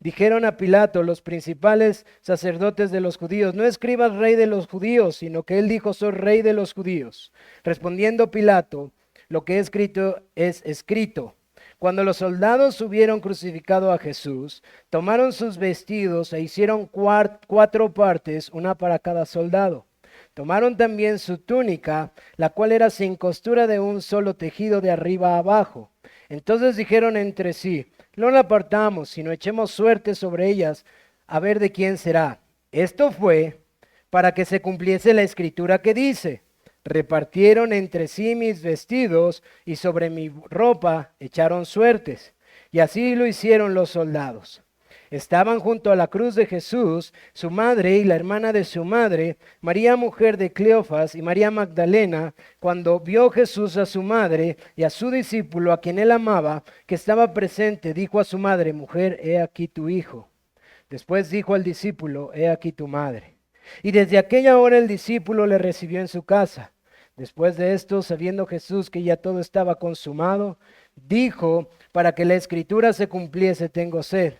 Dijeron a Pilato los principales sacerdotes de los judíos, no escribas rey de los judíos, sino que él dijo, soy rey de los judíos. Respondiendo Pilato, lo que he escrito es escrito. Cuando los soldados hubieron crucificado a Jesús, tomaron sus vestidos e hicieron cuatro partes, una para cada soldado. Tomaron también su túnica, la cual era sin costura de un solo tejido de arriba a abajo. Entonces dijeron entre sí, no la apartamos, sino echemos suerte sobre ellas, a ver de quién será. Esto fue para que se cumpliese la escritura que dice, repartieron entre sí mis vestidos y sobre mi ropa echaron suertes. Y así lo hicieron los soldados. Estaban junto a la cruz de Jesús, su madre y la hermana de su madre, María mujer de Cleofas y María Magdalena. Cuando vio Jesús a su madre y a su discípulo, a quien él amaba, que estaba presente, dijo a su madre, mujer, he aquí tu hijo. Después dijo al discípulo, he aquí tu madre. Y desde aquella hora el discípulo le recibió en su casa. Después de esto, sabiendo Jesús que ya todo estaba consumado, dijo, para que la escritura se cumpliese, tengo sed.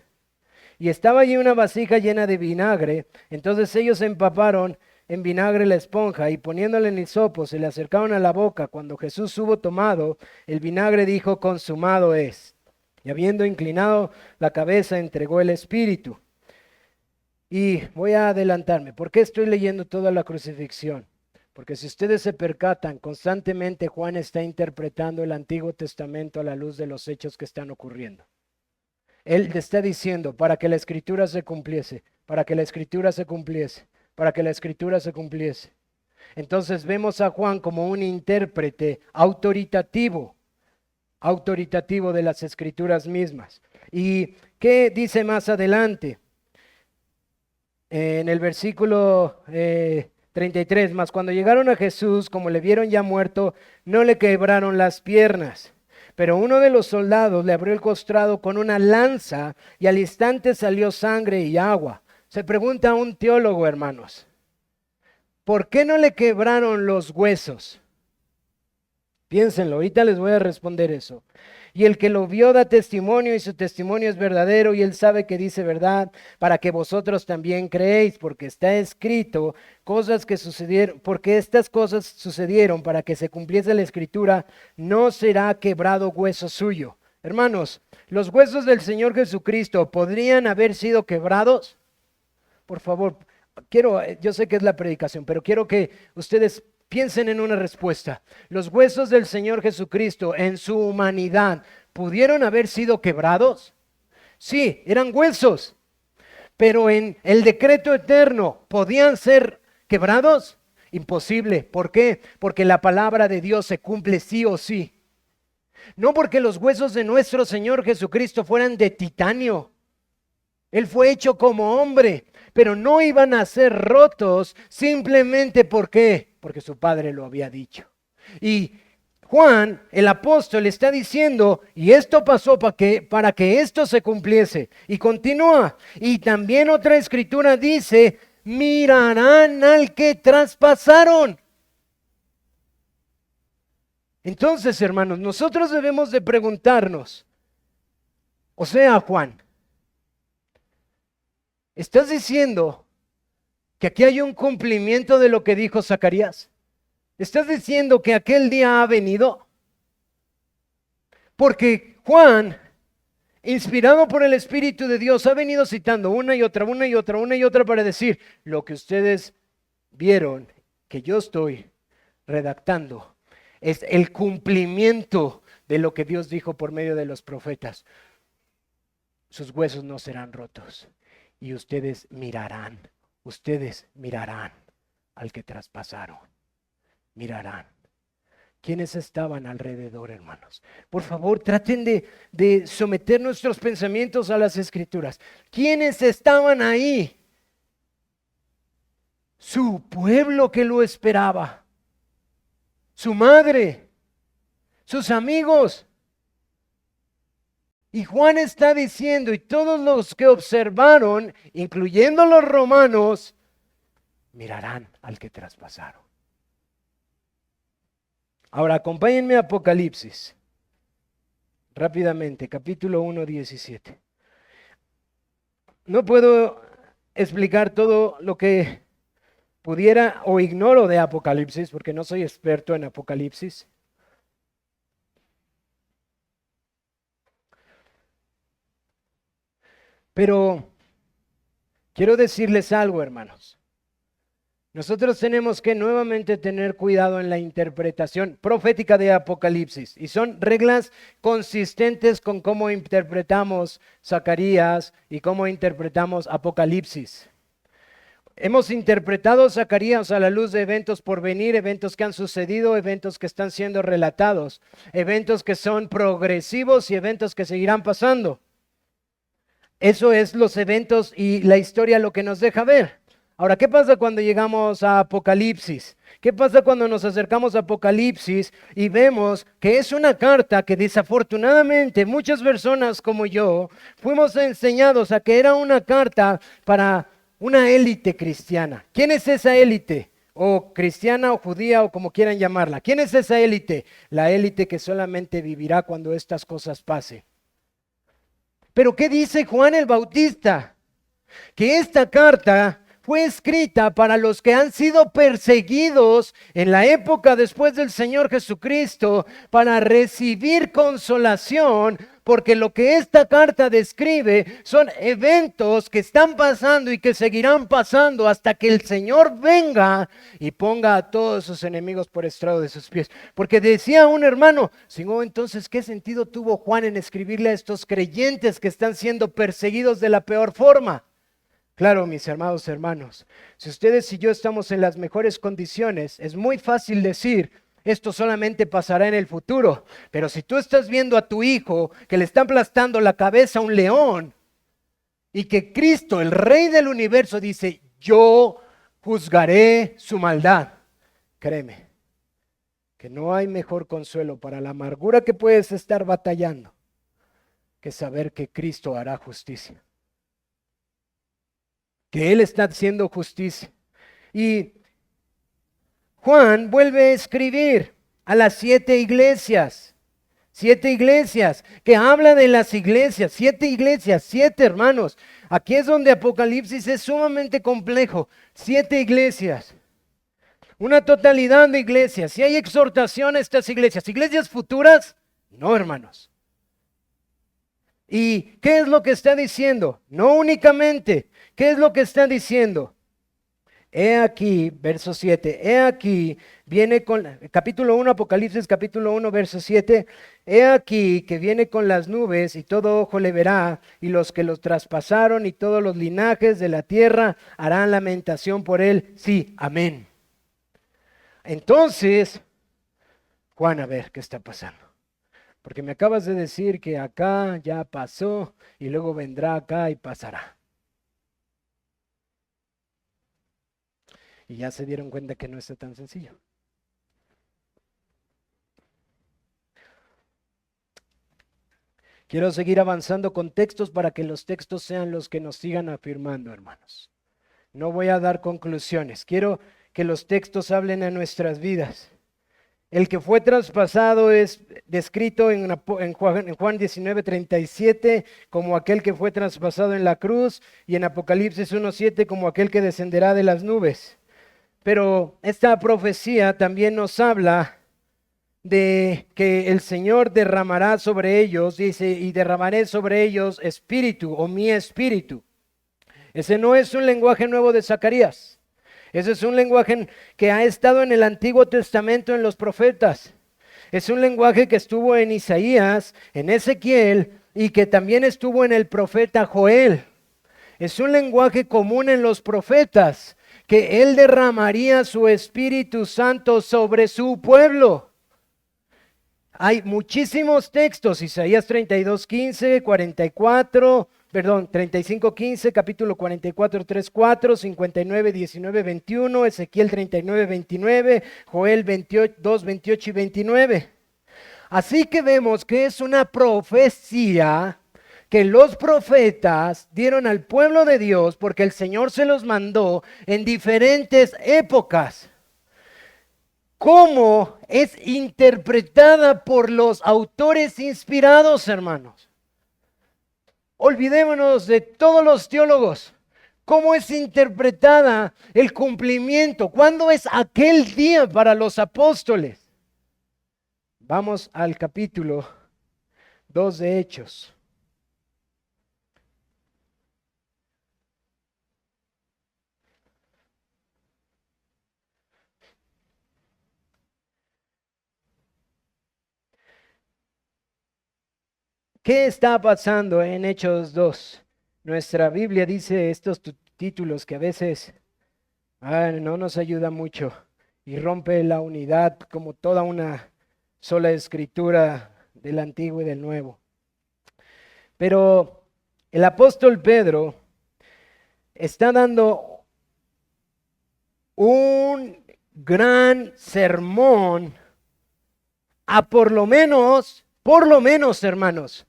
Y estaba allí una vasija llena de vinagre. Entonces ellos empaparon en vinagre la esponja y poniéndole en hisopo se le acercaron a la boca. Cuando Jesús hubo tomado el vinagre, dijo, consumado es. Y habiendo inclinado la cabeza, entregó el espíritu. Y voy a adelantarme. ¿Por qué estoy leyendo toda la crucifixión? Porque si ustedes se percatan, constantemente Juan está interpretando el Antiguo Testamento a la luz de los hechos que están ocurriendo. Él está diciendo, para que la escritura se cumpliese, para que la escritura se cumpliese, para que la escritura se cumpliese. Entonces vemos a Juan como un intérprete autoritativo de las escrituras mismas. ¿Y qué dice más adelante? En el versículo 33, mas cuando llegaron a Jesús, como le vieron ya muerto, no le quebraron las piernas. Pero uno de los soldados le abrió el costado con una lanza y al instante salió sangre y agua. Se pregunta a un teólogo, hermanos, ¿por qué no le quebraron los huesos? Piénsenlo, ahorita les voy a responder eso. Y el que lo vio da testimonio y su testimonio es verdadero y él sabe que dice verdad para que vosotros también creéis, porque está escrito cosas que sucedieron, porque estas cosas sucedieron para que se cumpliese la escritura, no será quebrado hueso suyo. Hermanos, ¿los huesos del Señor Jesucristo podrían haber sido quebrados? Por favor, yo sé que es la predicación, pero quiero que ustedes piensen en una respuesta. ¿Los huesos del Señor Jesucristo en su humanidad pudieron haber sido quebrados? Sí, eran huesos, pero en el decreto eterno, ¿podían ser quebrados? Imposible. ¿Por qué? Porque la palabra de Dios se cumple sí o sí. No porque los huesos de nuestro Señor Jesucristo fueran de titanio. Él fue hecho como hombre, pero no iban a ser rotos simplemente porque su padre lo había dicho. Y Juan, el apóstol, está diciendo, y esto pasó para que esto se cumpliese. Y continúa. Y también otra escritura dice, mirarán al que traspasaron. Entonces, hermanos, nosotros debemos de preguntarnos, o sea, Juan, ¿estás diciendo que aquí hay un cumplimiento de lo que dijo Zacarías? ¿Estás diciendo que aquel día ha venido? Porque Juan, inspirado por el Espíritu de Dios, ha venido citando una y otra para decir lo que ustedes vieron que yo estoy redactando. Es el cumplimiento de lo que Dios dijo por medio de los profetas. Sus huesos no serán rotos. Y ustedes mirarán al que traspasaron. Mirarán. ¿Quiénes estaban alrededor, hermanos? Por favor, traten de someter nuestros pensamientos a las Escrituras. ¿Quiénes estaban ahí? Su pueblo que lo esperaba. Su madre. Sus amigos. Y Juan está diciendo, y todos los que observaron, incluyendo los romanos, mirarán al que traspasaron. Ahora, acompáñenme a Apocalipsis, rápidamente, capítulo 1, 17. No puedo explicar todo lo que pudiera o ignoro de Apocalipsis, porque no soy experto en Apocalipsis. Pero quiero decirles algo, hermanos. Nosotros tenemos que nuevamente tener cuidado en la interpretación profética de Apocalipsis. Y son reglas consistentes con cómo interpretamos Zacarías y cómo interpretamos Apocalipsis. Hemos interpretado Zacarías a la luz de eventos por venir, eventos que han sucedido, eventos que están siendo relatados, eventos que son progresivos y eventos que seguirán pasando. Eso es los eventos y la historia lo que nos deja ver. Ahora, ¿qué pasa cuando llegamos a Apocalipsis? ¿Qué pasa cuando nos acercamos a Apocalipsis y vemos que es una carta que desafortunadamente muchas personas como yo fuimos enseñados a que era una carta para una élite cristiana? ¿Quién es esa élite? O cristiana o judía o como quieran llamarla. ¿Quién es esa élite? La élite que solamente vivirá cuando estas cosas pasen. Pero ¿qué dice Juan el Bautista? Que esta carta fue escrita para los que han sido perseguidos en la época después del Señor Jesucristo, para recibir consolación, porque lo que esta carta describe son eventos que están pasando y que seguirán pasando hasta que el Señor venga y ponga a todos sus enemigos por estrado de sus pies. Porque decía un hermano, Señor, entonces, ¿qué sentido tuvo Juan en escribirle a estos creyentes que están siendo perseguidos de la peor forma? Claro, mis amados hermanos, si ustedes y yo estamos en las mejores condiciones, es muy fácil decir, esto solamente pasará en el futuro. Pero si tú estás viendo a tu hijo que le está aplastando la cabeza a un león y que Cristo, el Rey del universo, dice, yo juzgaré su maldad, créeme que no hay mejor consuelo para la amargura que puedes estar batallando que saber que Cristo hará justicia, que Él está haciendo justicia. Y Juan vuelve a escribir a las 7 iglesias, que habla de las iglesias, 7 hermanos. Aquí es donde Apocalipsis es sumamente complejo. 7 iglesias, una totalidad de iglesias. Si hay exhortación a estas iglesias, iglesias futuras, no, hermanos. ¿Y qué es lo que está diciendo? No únicamente, ¿qué es lo que está diciendo? He aquí, verso 7, he aquí, viene con, capítulo 1, Apocalipsis capítulo 1, verso 7, he aquí que viene con las nubes y todo ojo le verá, y los que los traspasaron y todos los linajes de la tierra harán lamentación por él. Sí, amén. Entonces, Juan, a ver, ¿qué está pasando? Porque me acabas de decir que acá ya pasó y luego vendrá acá y pasará. Y ya se dieron cuenta que no está tan sencillo. Quiero seguir avanzando con textos para que los textos sean los que nos sigan afirmando, hermanos. No voy a dar conclusiones. Quiero que los textos hablen a nuestras vidas. El que fue traspasado es descrito en Juan 19:37 como aquel que fue traspasado en la cruz, y en Apocalipsis 1:7 como aquel que descenderá de las nubes. Pero esta profecía también nos habla de que el Señor derramará sobre ellos, dice, y derramaré sobre ellos espíritu o mi espíritu. Ese no es un lenguaje nuevo de Zacarías. Ese es un lenguaje que ha estado en el Antiguo Testamento en los profetas. Es un lenguaje que estuvo en Isaías, en Ezequiel y que también estuvo en el profeta Joel. Es un lenguaje común en los profetas, que Él derramaría su Espíritu Santo sobre su pueblo. Hay muchísimos textos, Isaías 32:15, 35:15, capítulo 44, 3:4, 59:19-21, Ezequiel 39:29, Joel 2:28 y 29. Así que vemos que es una profecía que los profetas dieron al pueblo de Dios porque el Señor se los mandó en diferentes épocas. ¿Cómo es interpretada por los autores inspirados, hermanos? Olvidémonos de todos los teólogos. ¿Cómo es interpretada el cumplimiento? ¿Cuándo es aquel día para los apóstoles? Vamos al capítulo 2 de Hechos. ¿Qué está pasando en Hechos 2? Nuestra Biblia dice estos títulos que a veces no nos ayuda mucho y rompe la unidad como toda una sola escritura del Antiguo y del Nuevo. Pero el apóstol Pedro está dando un gran sermón a por lo menos, hermanos,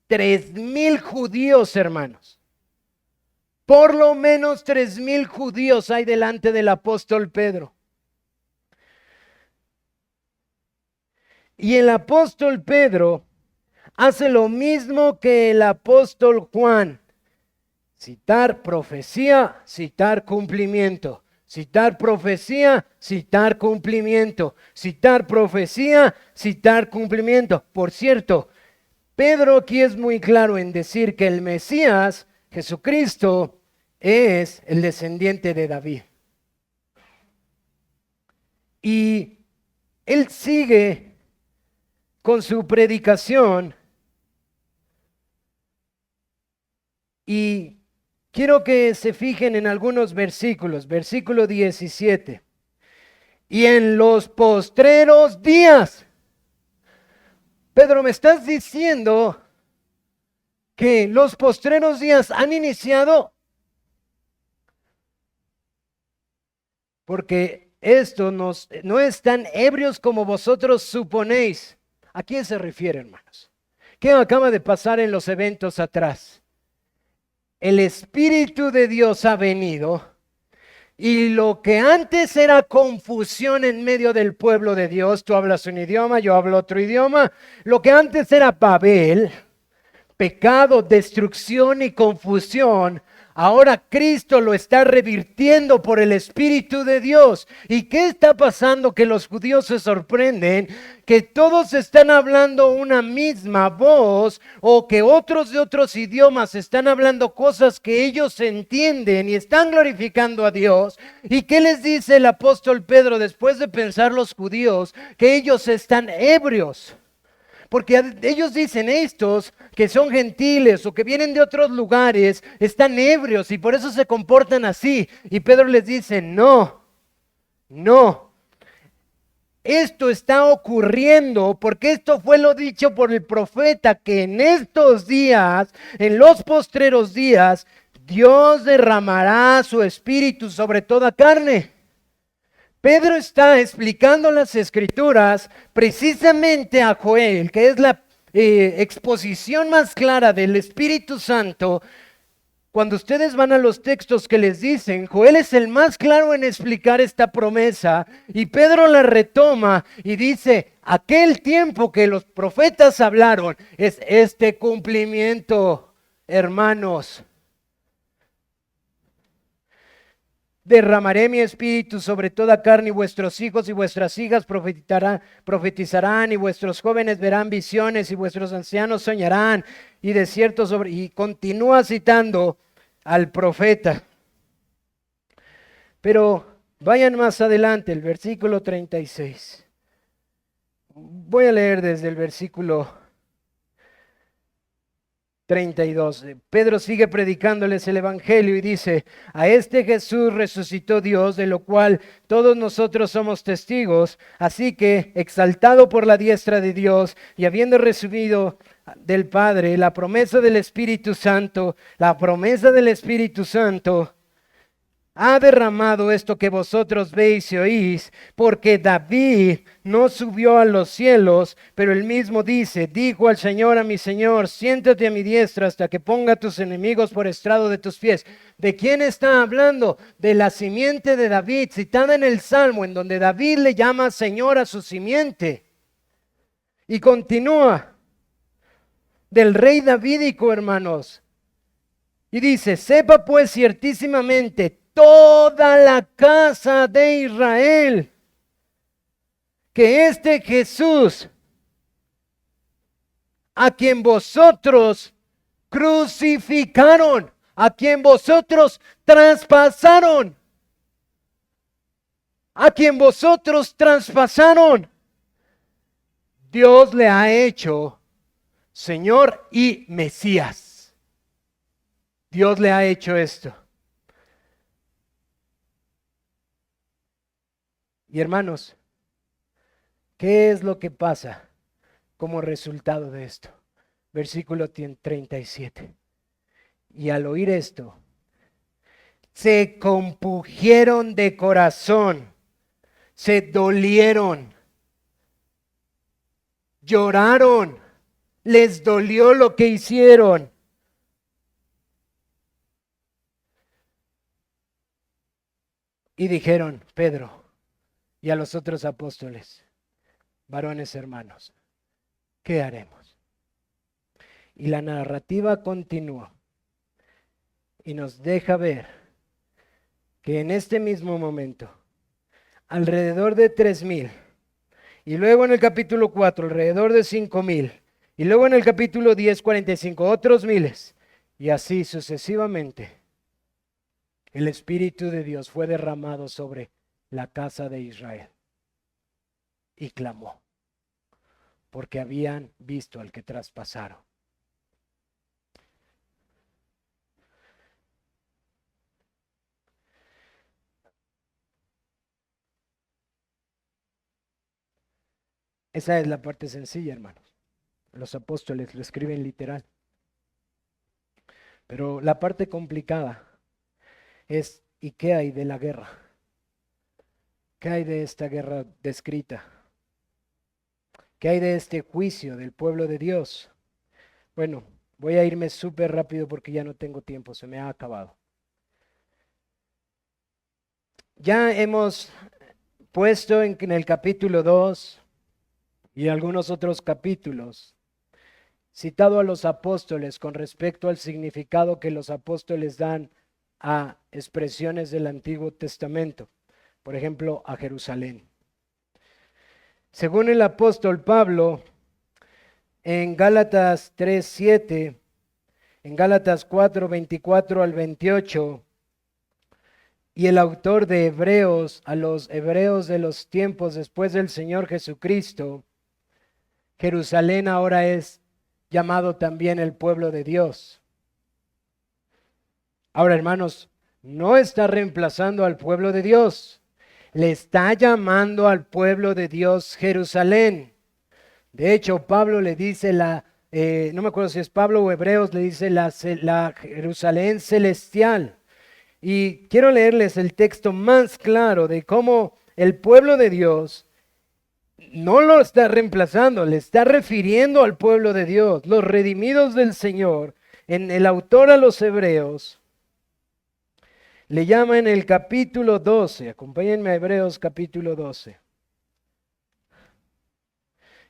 3,000 judíos, hermanos. Por lo menos 3,000 judíos hay delante del apóstol Pedro. Y el apóstol Pedro hace lo mismo que el apóstol Juan. Citar profecía, citar cumplimiento. Citar profecía, citar cumplimiento. Citar profecía, citar cumplimiento. Por cierto, Pedro aquí es muy claro en decir que el Mesías, Jesucristo, es el descendiente de David. Y él sigue con su predicación y quiero que se fijen en algunos versículos. Versículo 17. Y en los postreros días. Pedro, ¿me estás diciendo que los postreros días han iniciado? Porque esto no es tan ebrios como vosotros suponéis. ¿A quién se refiere, hermanos? ¿Qué acaba de pasar en los eventos atrás? El Espíritu de Dios ha venido y lo que antes era confusión en medio del pueblo de Dios, tú hablas un idioma, yo hablo otro idioma, lo que antes era Babel, pecado, destrucción y confusión, ahora Cristo lo está revirtiendo por el Espíritu de Dios. ¿Y qué está pasando? Que los judíos se sorprenden que todos están hablando una misma voz o que otros de otros idiomas están hablando cosas que ellos entienden y están glorificando a Dios. ¿Y qué les dice el apóstol Pedro después de pensar los judíos? Que ellos están ebrios. Porque ellos dicen, estos que son gentiles o que vienen de otros lugares, están ebrios y por eso se comportan así. Y Pedro les dice, no. Esto está ocurriendo porque esto fue lo dicho por el profeta, que en estos días, en los postreros días, Dios derramará su espíritu sobre toda carne. Pedro está explicando las escrituras precisamente a Joel, que es la exposición más clara del Espíritu Santo. Cuando ustedes van a los textos que les dicen, Joel es el más claro en explicar esta promesa y Pedro la retoma y dice, aquel tiempo que los profetas hablaron es este cumplimiento, hermanos. Derramaré mi espíritu sobre toda carne y vuestros hijos y vuestras hijas profetizarán y vuestros jóvenes verán visiones y vuestros ancianos soñarán y de cierto sobre... Y continúa citando al profeta. Pero vayan más adelante, el versículo 36. Voy a leer desde el versículo 32. Pedro sigue predicándoles el evangelio y dice, a este Jesús resucitó Dios, de lo cual todos nosotros somos testigos, así que exaltado por la diestra de Dios y habiendo recibido del Padre la promesa del Espíritu Santo, ha derramado esto que vosotros veis y oís, porque David no subió a los cielos, pero él mismo dice, dijo al Señor a mi Señor, siéntate a mi diestra hasta que ponga a tus enemigos por estrado de tus pies. ¿De quién está hablando? De la simiente de David, citada en el Salmo, en donde David le llama Señor a su simiente. Y continúa, del rey davídico, hermanos. Y dice, sepa pues ciertísimamente toda la casa de Israel que este Jesús, a quien vosotros crucificaron, a quien vosotros traspasaron, Dios le ha hecho Señor y Mesías. Dios le ha hecho esto. Y hermanos, ¿qué es lo que pasa como resultado de esto? Versículo 37. Y al oír esto, se compungieron de corazón, se dolieron, lloraron, les dolió lo que hicieron. Y dijeron, Pedro y a los otros apóstoles, varones hermanos, ¿qué haremos? Y la narrativa continúa y nos deja ver que en este mismo momento, alrededor de 3,000, y luego en el capítulo 4, alrededor de 5,000, y luego en el capítulo 10, 45, otros miles, y así sucesivamente, el Espíritu de Dios fue derramado sobre la casa de Israel y clamó, porque habían visto al que traspasaron. Esa es la parte sencilla, hermanos. Los apóstoles lo escriben literal. Pero la parte complicada es, ¿y qué hay de la guerra? ¿Qué hay de esta guerra descrita? ¿Qué hay de este juicio del pueblo de Dios? Bueno, voy a irme súper rápido porque ya no tengo tiempo, se me ha acabado. Ya hemos puesto en el capítulo 2 y algunos otros capítulos, citado a los apóstoles con respecto al significado que los apóstoles dan a expresiones del Antiguo Testamento, por ejemplo, a Jerusalén. Según el apóstol Pablo, en Gálatas 3:7, en Gálatas 4:24 al 28, y el autor de Hebreos a los hebreos de los tiempos después del Señor Jesucristo, Jerusalén ahora es llamado también el pueblo de Dios. Ahora, hermanos, no está reemplazando al pueblo de Dios, le está llamando al pueblo de Dios Jerusalén. De hecho, Pablo le dice no me acuerdo si es Pablo o Hebreos, le dice la Jerusalén celestial. Y quiero leerles el texto más claro de cómo el pueblo de Dios no lo está reemplazando, le está refiriendo al pueblo de Dios, los redimidos del Señor. En el autor a los Hebreos le llama en el capítulo 12, acompáñenme a Hebreos capítulo 12.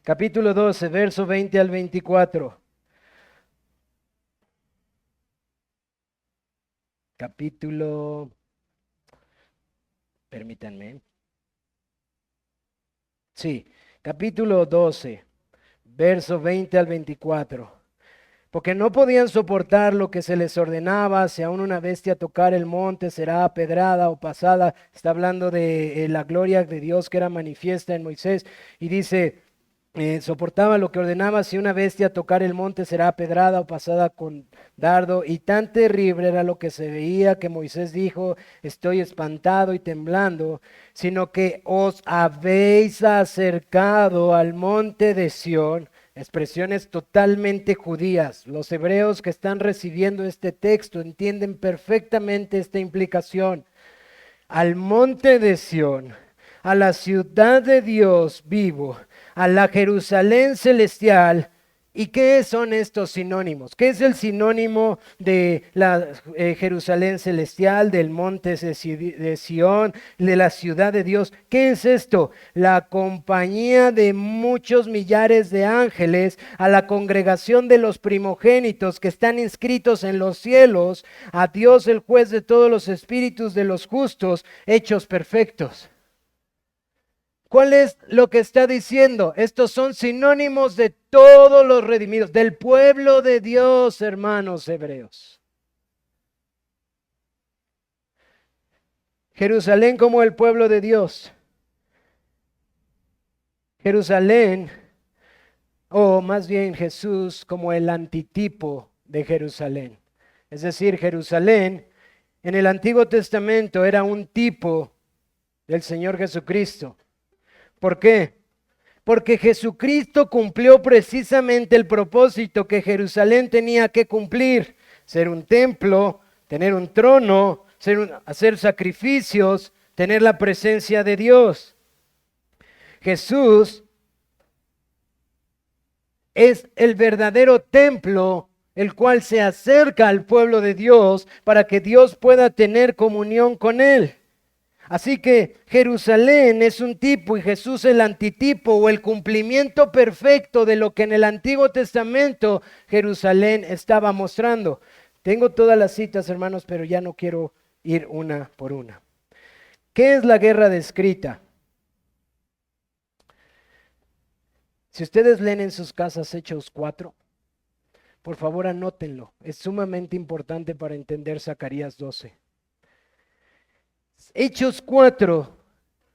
Capítulo 12, verso 20 al 24. Permítanme. Sí, capítulo 12, verso 20 al 24. Porque no podían soportar lo que se les ordenaba, si aún una bestia tocar el monte será apedrada o pasada. Está hablando de la gloria de Dios que era manifiesta en Moisés. Y dice, soportaba lo que ordenaba, si una bestia tocar el monte será apedrada o pasada con dardo. Y tan terrible era lo que se veía que Moisés dijo, estoy espantado y temblando, sino que os habéis acercado al monte de Sión. Expresiones totalmente judías. Los hebreos que están recibiendo este texto entienden perfectamente esta implicación. Al monte de Sión, a la ciudad de Dios vivo, a la Jerusalén celestial. ¿Y qué son estos sinónimos? ¿Qué es el sinónimo de la Jerusalén celestial, del monte de Sión, de la ciudad de Dios? ¿Qué es esto? La compañía de muchos millares de ángeles, a la congregación de los primogénitos que están inscritos en los cielos, a Dios el juez de todos los espíritus de los justos, hechos perfectos. ¿Cuál es lo que está diciendo? Estos son sinónimos de todos los redimidos, del pueblo de Dios, hermanos hebreos. Jerusalén como el pueblo de Dios. Jerusalén, o más bien Jesús como el antitipo de Jerusalén. Es decir, Jerusalén en el Antiguo Testamento era un tipo del Señor Jesucristo. ¿Por qué? Porque Jesucristo cumplió precisamente el propósito que Jerusalén tenía que cumplir: ser un templo, tener un trono, hacer sacrificios, tener la presencia de Dios. Jesús es el verdadero templo, el cual se acerca al pueblo de Dios para que Dios pueda tener comunión con él. Así que Jerusalén es un tipo y Jesús el antitipo o el cumplimiento perfecto de lo que en el Antiguo Testamento Jerusalén estaba mostrando. Tengo todas las citas, hermanos, pero ya no quiero ir una por una. ¿Qué es la guerra descrita? Si ustedes leen en sus casas Hechos 4, por favor anótenlo. Es sumamente importante para entender Zacarías 12. Hechos 4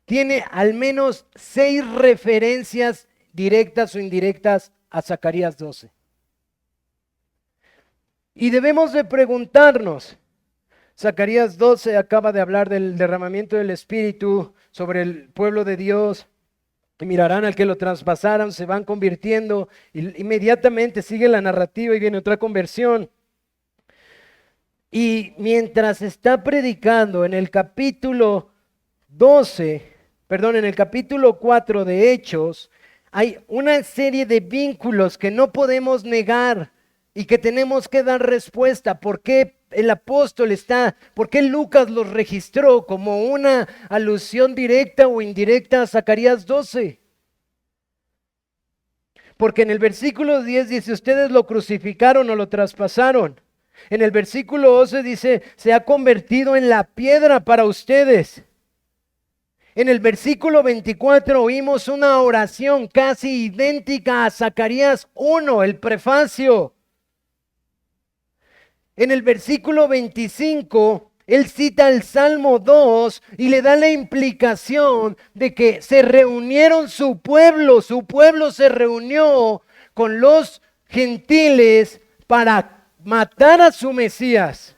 tiene al menos 6 referencias directas o indirectas a Zacarías 12. Y debemos de preguntarnos, Zacarías 12 acaba de hablar del derramamiento del Espíritu sobre el pueblo de Dios. Y mirarán al que lo traspasaron, se van convirtiendo, y inmediatamente sigue la narrativa y viene otra conversión. Y mientras está predicando en el capítulo 4 de Hechos, hay una serie de vínculos que no podemos negar y que tenemos que dar respuesta. ¿Por qué por qué Lucas los registró como una alusión directa o indirecta a Zacarías 12? Porque en el versículo 10 dice, ustedes lo crucificaron o lo traspasaron. En el versículo 11 dice, se ha convertido en la piedra para ustedes. En el versículo 24 oímos una oración casi idéntica a Zacarías 1, el prefacio. En el versículo 25, él cita el Salmo 2 y le da la implicación de que se reunieron su pueblo se reunió con los gentiles para matar a su Mesías.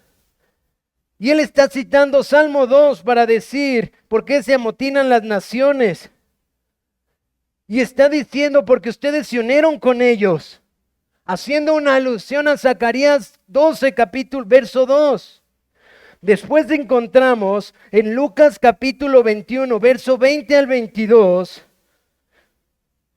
Y él está citando Salmo 2 para decir por qué se amotinan las naciones. Y está diciendo porque ustedes se unieron con ellos, haciendo una alusión a Zacarías 12, verso 2. Después encontramos en Lucas capítulo 21, verso 20 al 22,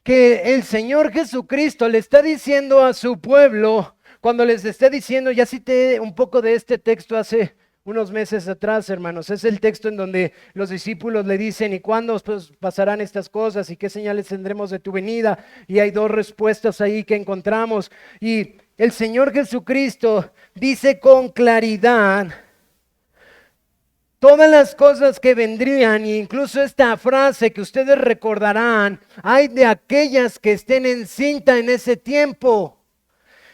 que el Señor Jesucristo le está diciendo a su pueblo, cuando les está diciendo, ya cité un poco de este texto hace unos meses atrás, hermanos, es el texto en donde los discípulos le dicen, ¿y cuándo pasarán estas cosas? ¿Y qué señales tendremos de tu venida? Y hay 2 respuestas ahí que encontramos. Y el Señor Jesucristo dice con claridad todas las cosas que vendrían, e incluso esta frase que ustedes recordarán, hay de aquellas que estén encinta en ese tiempo.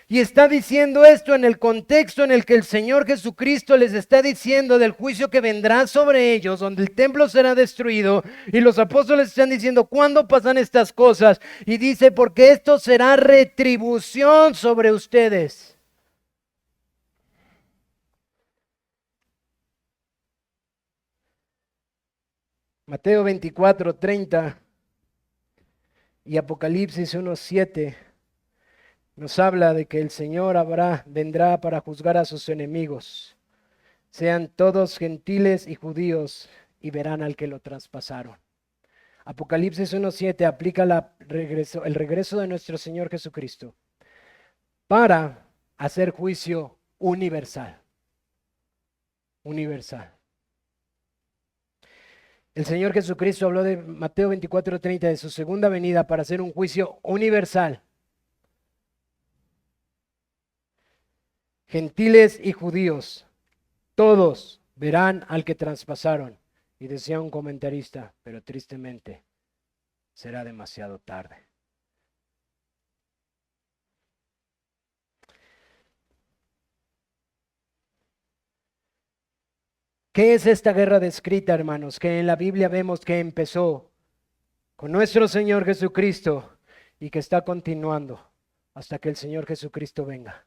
Y está diciendo esto en el contexto en el que el Señor Jesucristo les está diciendo del juicio que vendrá sobre ellos, donde el templo será destruido. Y los apóstoles están diciendo, ¿cuándo pasan estas cosas? Y dice, porque esto será retribución sobre ustedes. Mateo 24, 30 y Apocalipsis 1, 7 nos habla de que el Señor vendrá para juzgar a sus enemigos, sean todos gentiles y judíos, y verán al que lo traspasaron. Apocalipsis 1:7 aplica el regreso de nuestro Señor Jesucristo para hacer juicio universal. Universal. El Señor Jesucristo habló de Mateo 24:30 de su segunda venida para hacer un juicio universal. Gentiles y judíos, todos verán al que traspasaron. Y decía un comentarista, pero tristemente será demasiado tarde. ¿Qué es esta guerra descrita, hermanos? Que en la Biblia vemos que empezó con nuestro Señor Jesucristo y que está continuando hasta que el Señor Jesucristo venga.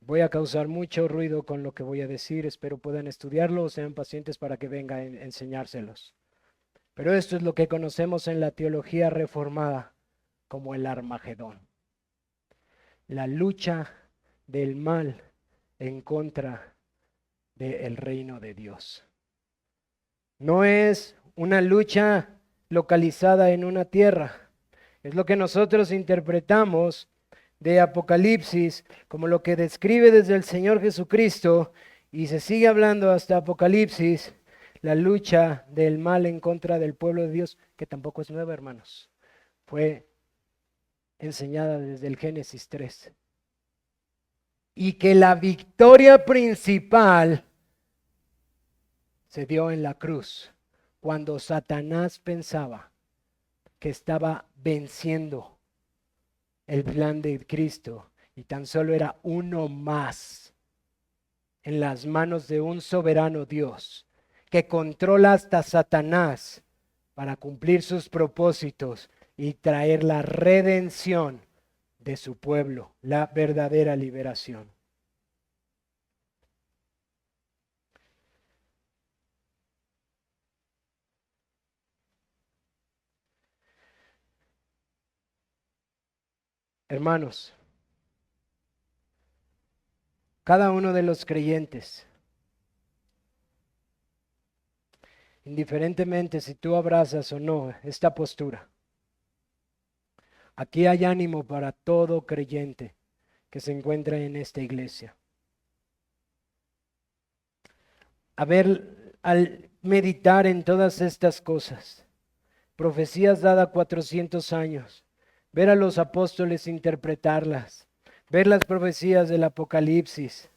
Voy a causar mucho ruido con lo que voy a decir, espero puedan estudiarlo o sean pacientes para que venga a enseñárselos. Pero esto es lo que conocemos en la teología reformada como el Armagedón. La lucha del mal en contra del reino de Dios. No es una lucha localizada en una tierra. Es lo que nosotros interpretamos de Apocalipsis como lo que describe desde el Señor Jesucristo y se sigue hablando hasta Apocalipsis, la lucha del mal en contra del pueblo de Dios, que tampoco es nueva, hermanos. Fue enseñada desde el Génesis 3. Y que la victoria principal se dio en la cruz, cuando Satanás pensaba que estaba venciendo el plan de Cristo y tan solo era uno más en las manos de un soberano Dios que controla hasta Satanás para cumplir sus propósitos y traer la redención de su pueblo, la verdadera liberación. Hermanos, cada uno de los creyentes, indiferentemente si tú abrazas o no esta postura, aquí hay ánimo para todo creyente que se encuentra en esta iglesia. A ver, al meditar en todas estas cosas, profecías dadas 400 años, ver a los apóstoles interpretarlas, ver las profecías del Apocalipsis,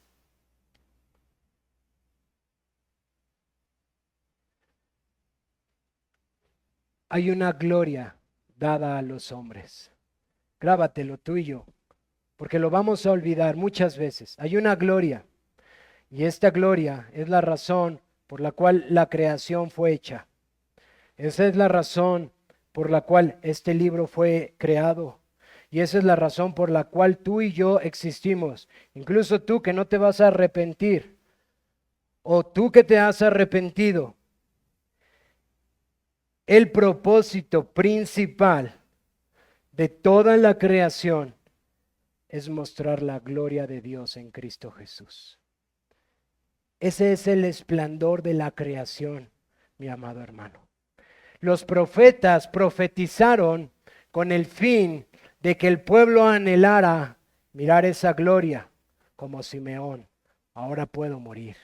hay una gloria dada a los hombres. Grábatelo tú y yo, porque lo vamos a olvidar muchas veces. Hay una gloria, y esta gloria es la razón por la cual la creación fue hecha. Esa es la razón por la cual este libro fue creado. Y esa es la razón por la cual tú y yo existimos. Incluso tú que no te vas a arrepentir, o tú que te has arrepentido. El propósito principal de toda la creación es mostrar la gloria de Dios en Cristo Jesús. Ese es el esplendor de la creación, mi amado hermano. Los profetas profetizaron con el fin de que el pueblo anhelara mirar esa gloria, como Simeón. Ahora puedo morir.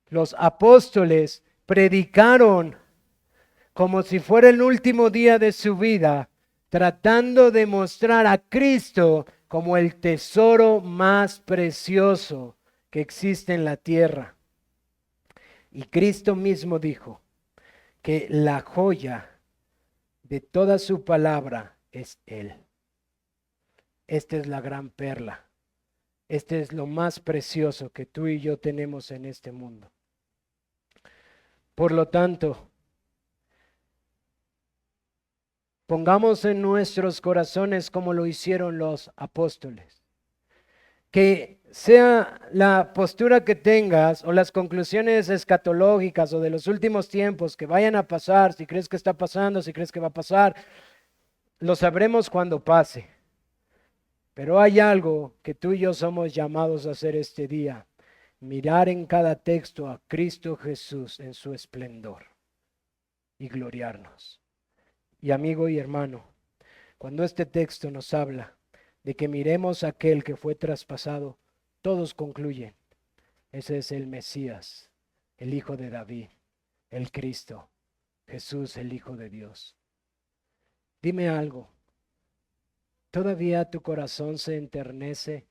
Los apóstoles predicaron como si fuera el último día de su vida, tratando de mostrar a Cristo como el tesoro más precioso que existe en la tierra. Y Cristo mismo dijo que la joya de toda su palabra es Él. Esta es la gran perla. Este es lo más precioso que tú y yo tenemos en este mundo. Por lo tanto, pongamos en nuestros corazones como lo hicieron los apóstoles. Que sea la postura que tengas o las conclusiones escatológicas o de los últimos tiempos que vayan a pasar, si crees que está pasando, si crees que va a pasar, lo sabremos cuando pase. Pero hay algo que tú y yo somos llamados a hacer este día. Mirar en cada texto a Cristo Jesús en su esplendor y gloriarnos. Y amigo y hermano, cuando este texto nos habla de que miremos a aquel que fue traspasado, todos concluyen, ese es el Mesías, el Hijo de David, el Cristo, Jesús, el Hijo de Dios. Dime algo, ¿todavía tu corazón se enternece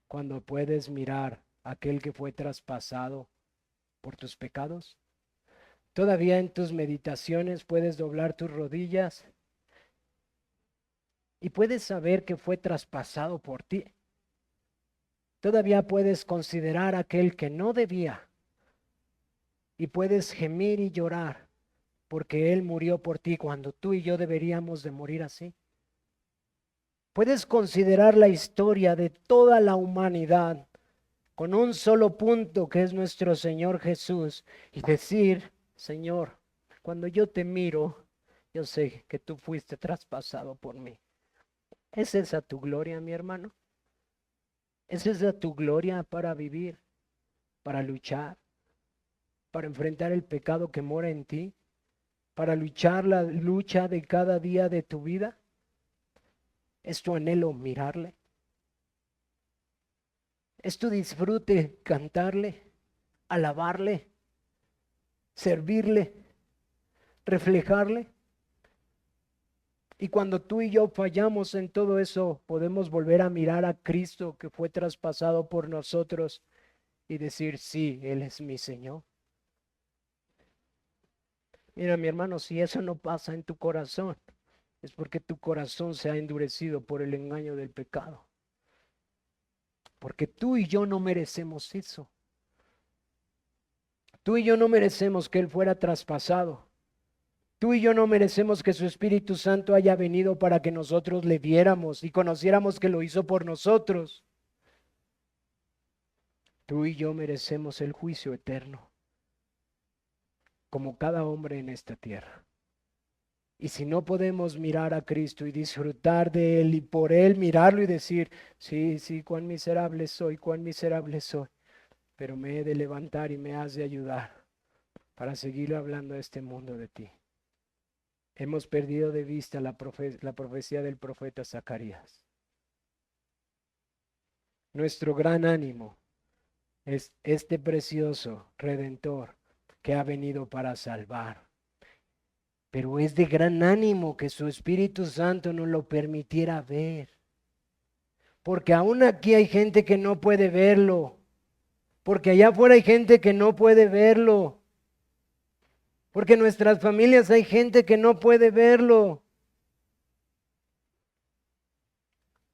cuando puedes mirar a aquel que fue traspasado por tus pecados? ¿Todavía en tus meditaciones puedes doblar tus rodillas y puedes saber que fue traspasado por ti? Todavía puedes considerar a aquel que no debía y puedes gemir y llorar porque Él murió por ti cuando tú y yo deberíamos de morir así. Puedes considerar la historia de toda la humanidad con un solo punto que es nuestro Señor Jesús y decir, Señor, cuando yo te miro, yo sé que tú fuiste traspasado por mí. ¿Es esa tu gloria, mi hermano? ¿Es esa tu gloria para vivir? para luchar, para enfrentar el pecado que mora en ti, para luchar la lucha de cada día de tu vida? ¿Es tu anhelo mirarle? ¿Es tu disfrute cantarle, alabarle, servirle, reflejarle? Y cuando tú y yo fallamos en todo eso, podemos volver a mirar a Cristo que fue traspasado por nosotros y decir, sí, Él es mi Señor. Mira, mi hermano, si eso no pasa en tu corazón, es porque tu corazón se ha endurecido por el engaño del pecado. Porque tú y yo no merecemos eso. Tú y yo no merecemos que Él fuera traspasado. Tú y yo no merecemos que su Espíritu Santo haya venido para que nosotros le viéramos y conociéramos que lo hizo por nosotros. Tú y yo merecemos el juicio eterno, como cada hombre en esta tierra. Y si no podemos mirar a Cristo y disfrutar de Él y por Él mirarlo y decir, sí, sí, cuán miserable soy, pero me he de levantar y me has de ayudar para seguir hablando a este mundo de ti. Hemos perdido de vista la profecía del profeta Zacarías. Nuestro gran ánimo es este precioso Redentor que ha venido para salvar. Pero es de gran ánimo que su Espíritu Santo nos lo permitiera ver. Porque aún aquí hay gente que no puede verlo. Porque allá afuera hay gente que no puede verlo. Porque en nuestras familias hay gente que no puede verlo.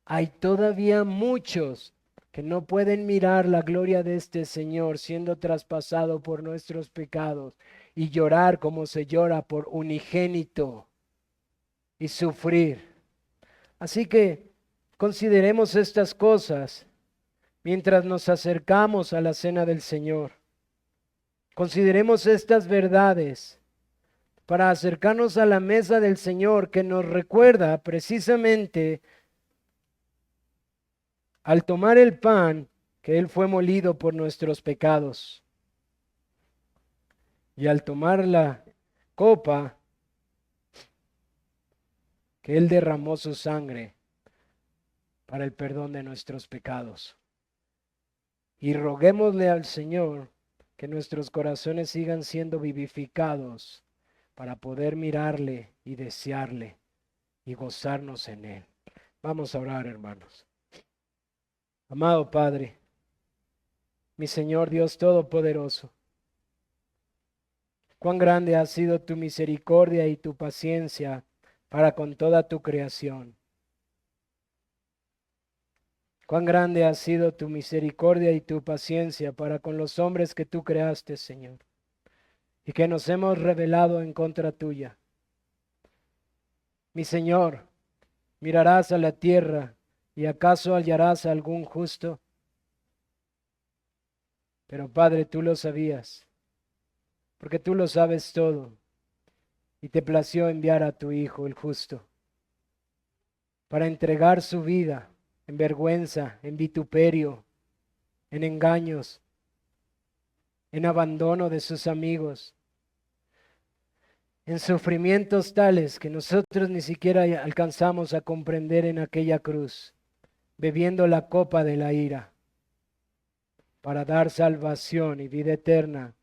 Hay todavía muchos que no pueden mirar la gloria de este Señor siendo traspasado por nuestros pecados y llorar como se llora por unigénito y sufrir. Así que consideremos estas cosas mientras nos acercamos a la cena del Señor. Consideremos estas verdades para acercarnos a la mesa del Señor que nos recuerda precisamente al tomar el pan que Él fue molido por nuestros pecados y al tomar la copa que Él derramó su sangre para el perdón de nuestros pecados. Y roguémosle al Señor que nuestros corazones sigan siendo vivificados para poder mirarle y desearle y gozarnos en Él. Vamos a orar, hermanos. Amado Padre, mi Señor Dios Todopoderoso, cuán grande ha sido tu misericordia y tu paciencia para con toda tu creación. Cuán grande ha sido tu misericordia y tu paciencia para con los hombres que tú creaste, Señor, y que nos hemos rebelado en contra tuya. Mi Señor, mirarás a la tierra y acaso hallarás a algún justo. Pero Padre, tú lo sabías, porque tú lo sabes todo, y te plació enviar a tu Hijo, el justo, para entregar su vida en vergüenza, en vituperio, en engaños, en abandono de sus amigos, en sufrimientos tales que nosotros ni siquiera alcanzamos a comprender en aquella cruz, bebiendo la copa de la ira, para dar salvación y vida eterna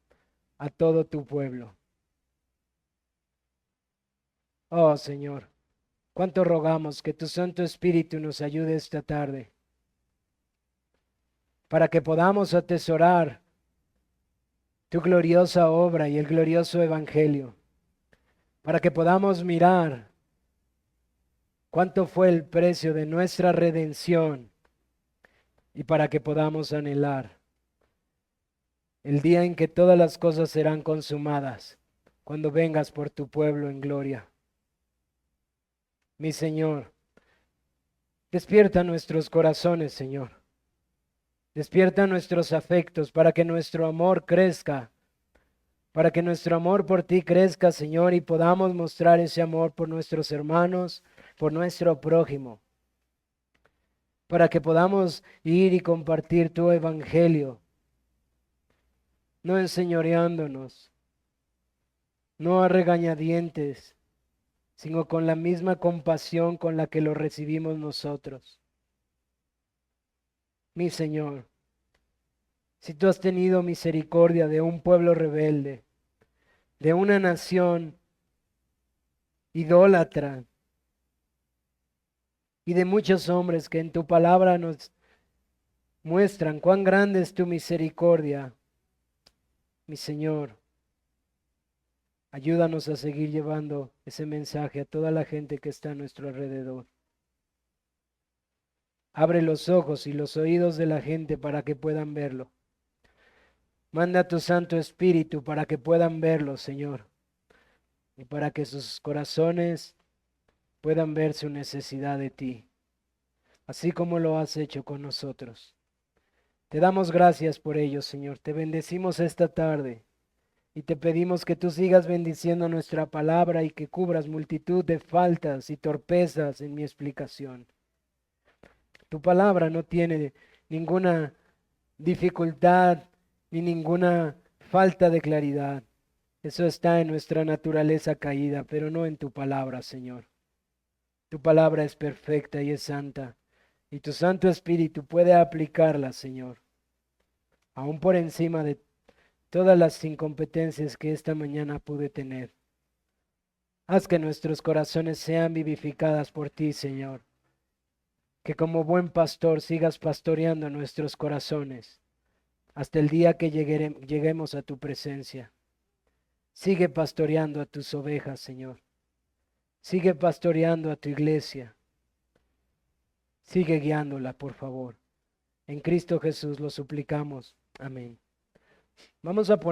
a todo tu pueblo. Oh Señor, cuánto rogamos que tu Santo Espíritu nos ayude esta tarde para que podamos atesorar tu gloriosa obra y el glorioso Evangelio, para que podamos mirar cuánto fue el precio de nuestra redención y para que podamos anhelar el día en que todas las cosas serán consumadas, cuando vengas por tu pueblo en gloria. Mi Señor, despierta nuestros corazones, Señor. Despierta nuestros afectos para que nuestro amor crezca, para que nuestro amor por ti crezca, Señor, y podamos mostrar ese amor por nuestros hermanos, por nuestro prójimo, para que podamos ir y compartir tu evangelio no enseñoreándonos, no a regañadientes, sino con la misma compasión con la que lo recibimos nosotros. Mi Señor, si tú has tenido misericordia de un pueblo rebelde, de una nación idólatra y de muchos hombres que en tu palabra nos muestran cuán grande es tu misericordia, mi Señor, ayúdanos a seguir llevando ese mensaje a toda la gente que está a nuestro alrededor. Abre los ojos y los oídos de la gente para que puedan verlo. Manda tu Santo Espíritu para que puedan verlo, Señor, y para que sus corazones puedan ver su necesidad de ti, así como lo has hecho con nosotros. Te damos gracias por ello, Señor. Te bendecimos esta tarde y te pedimos que tú sigas bendiciendo nuestra palabra y que cubras multitud de faltas y torpezas en mi explicación. Tu palabra no tiene ninguna dificultad ni ninguna falta de claridad. Eso está en nuestra naturaleza caída, pero no en tu palabra, Señor. Tu palabra es perfecta y es santa, y tu Santo Espíritu puede aplicarla, Señor, aún por encima de todas las incompetencias que esta mañana pude tener. Haz que nuestros corazones sean vivificadas por ti, Señor. Que como buen pastor sigas pastoreando nuestros corazones hasta el día que lleguemos a tu presencia. Sigue pastoreando a tus ovejas, Señor. Sigue pastoreando a tu iglesia. Sigue guiándola, por favor. En Cristo Jesús lo suplicamos. Amén. Vamos a poner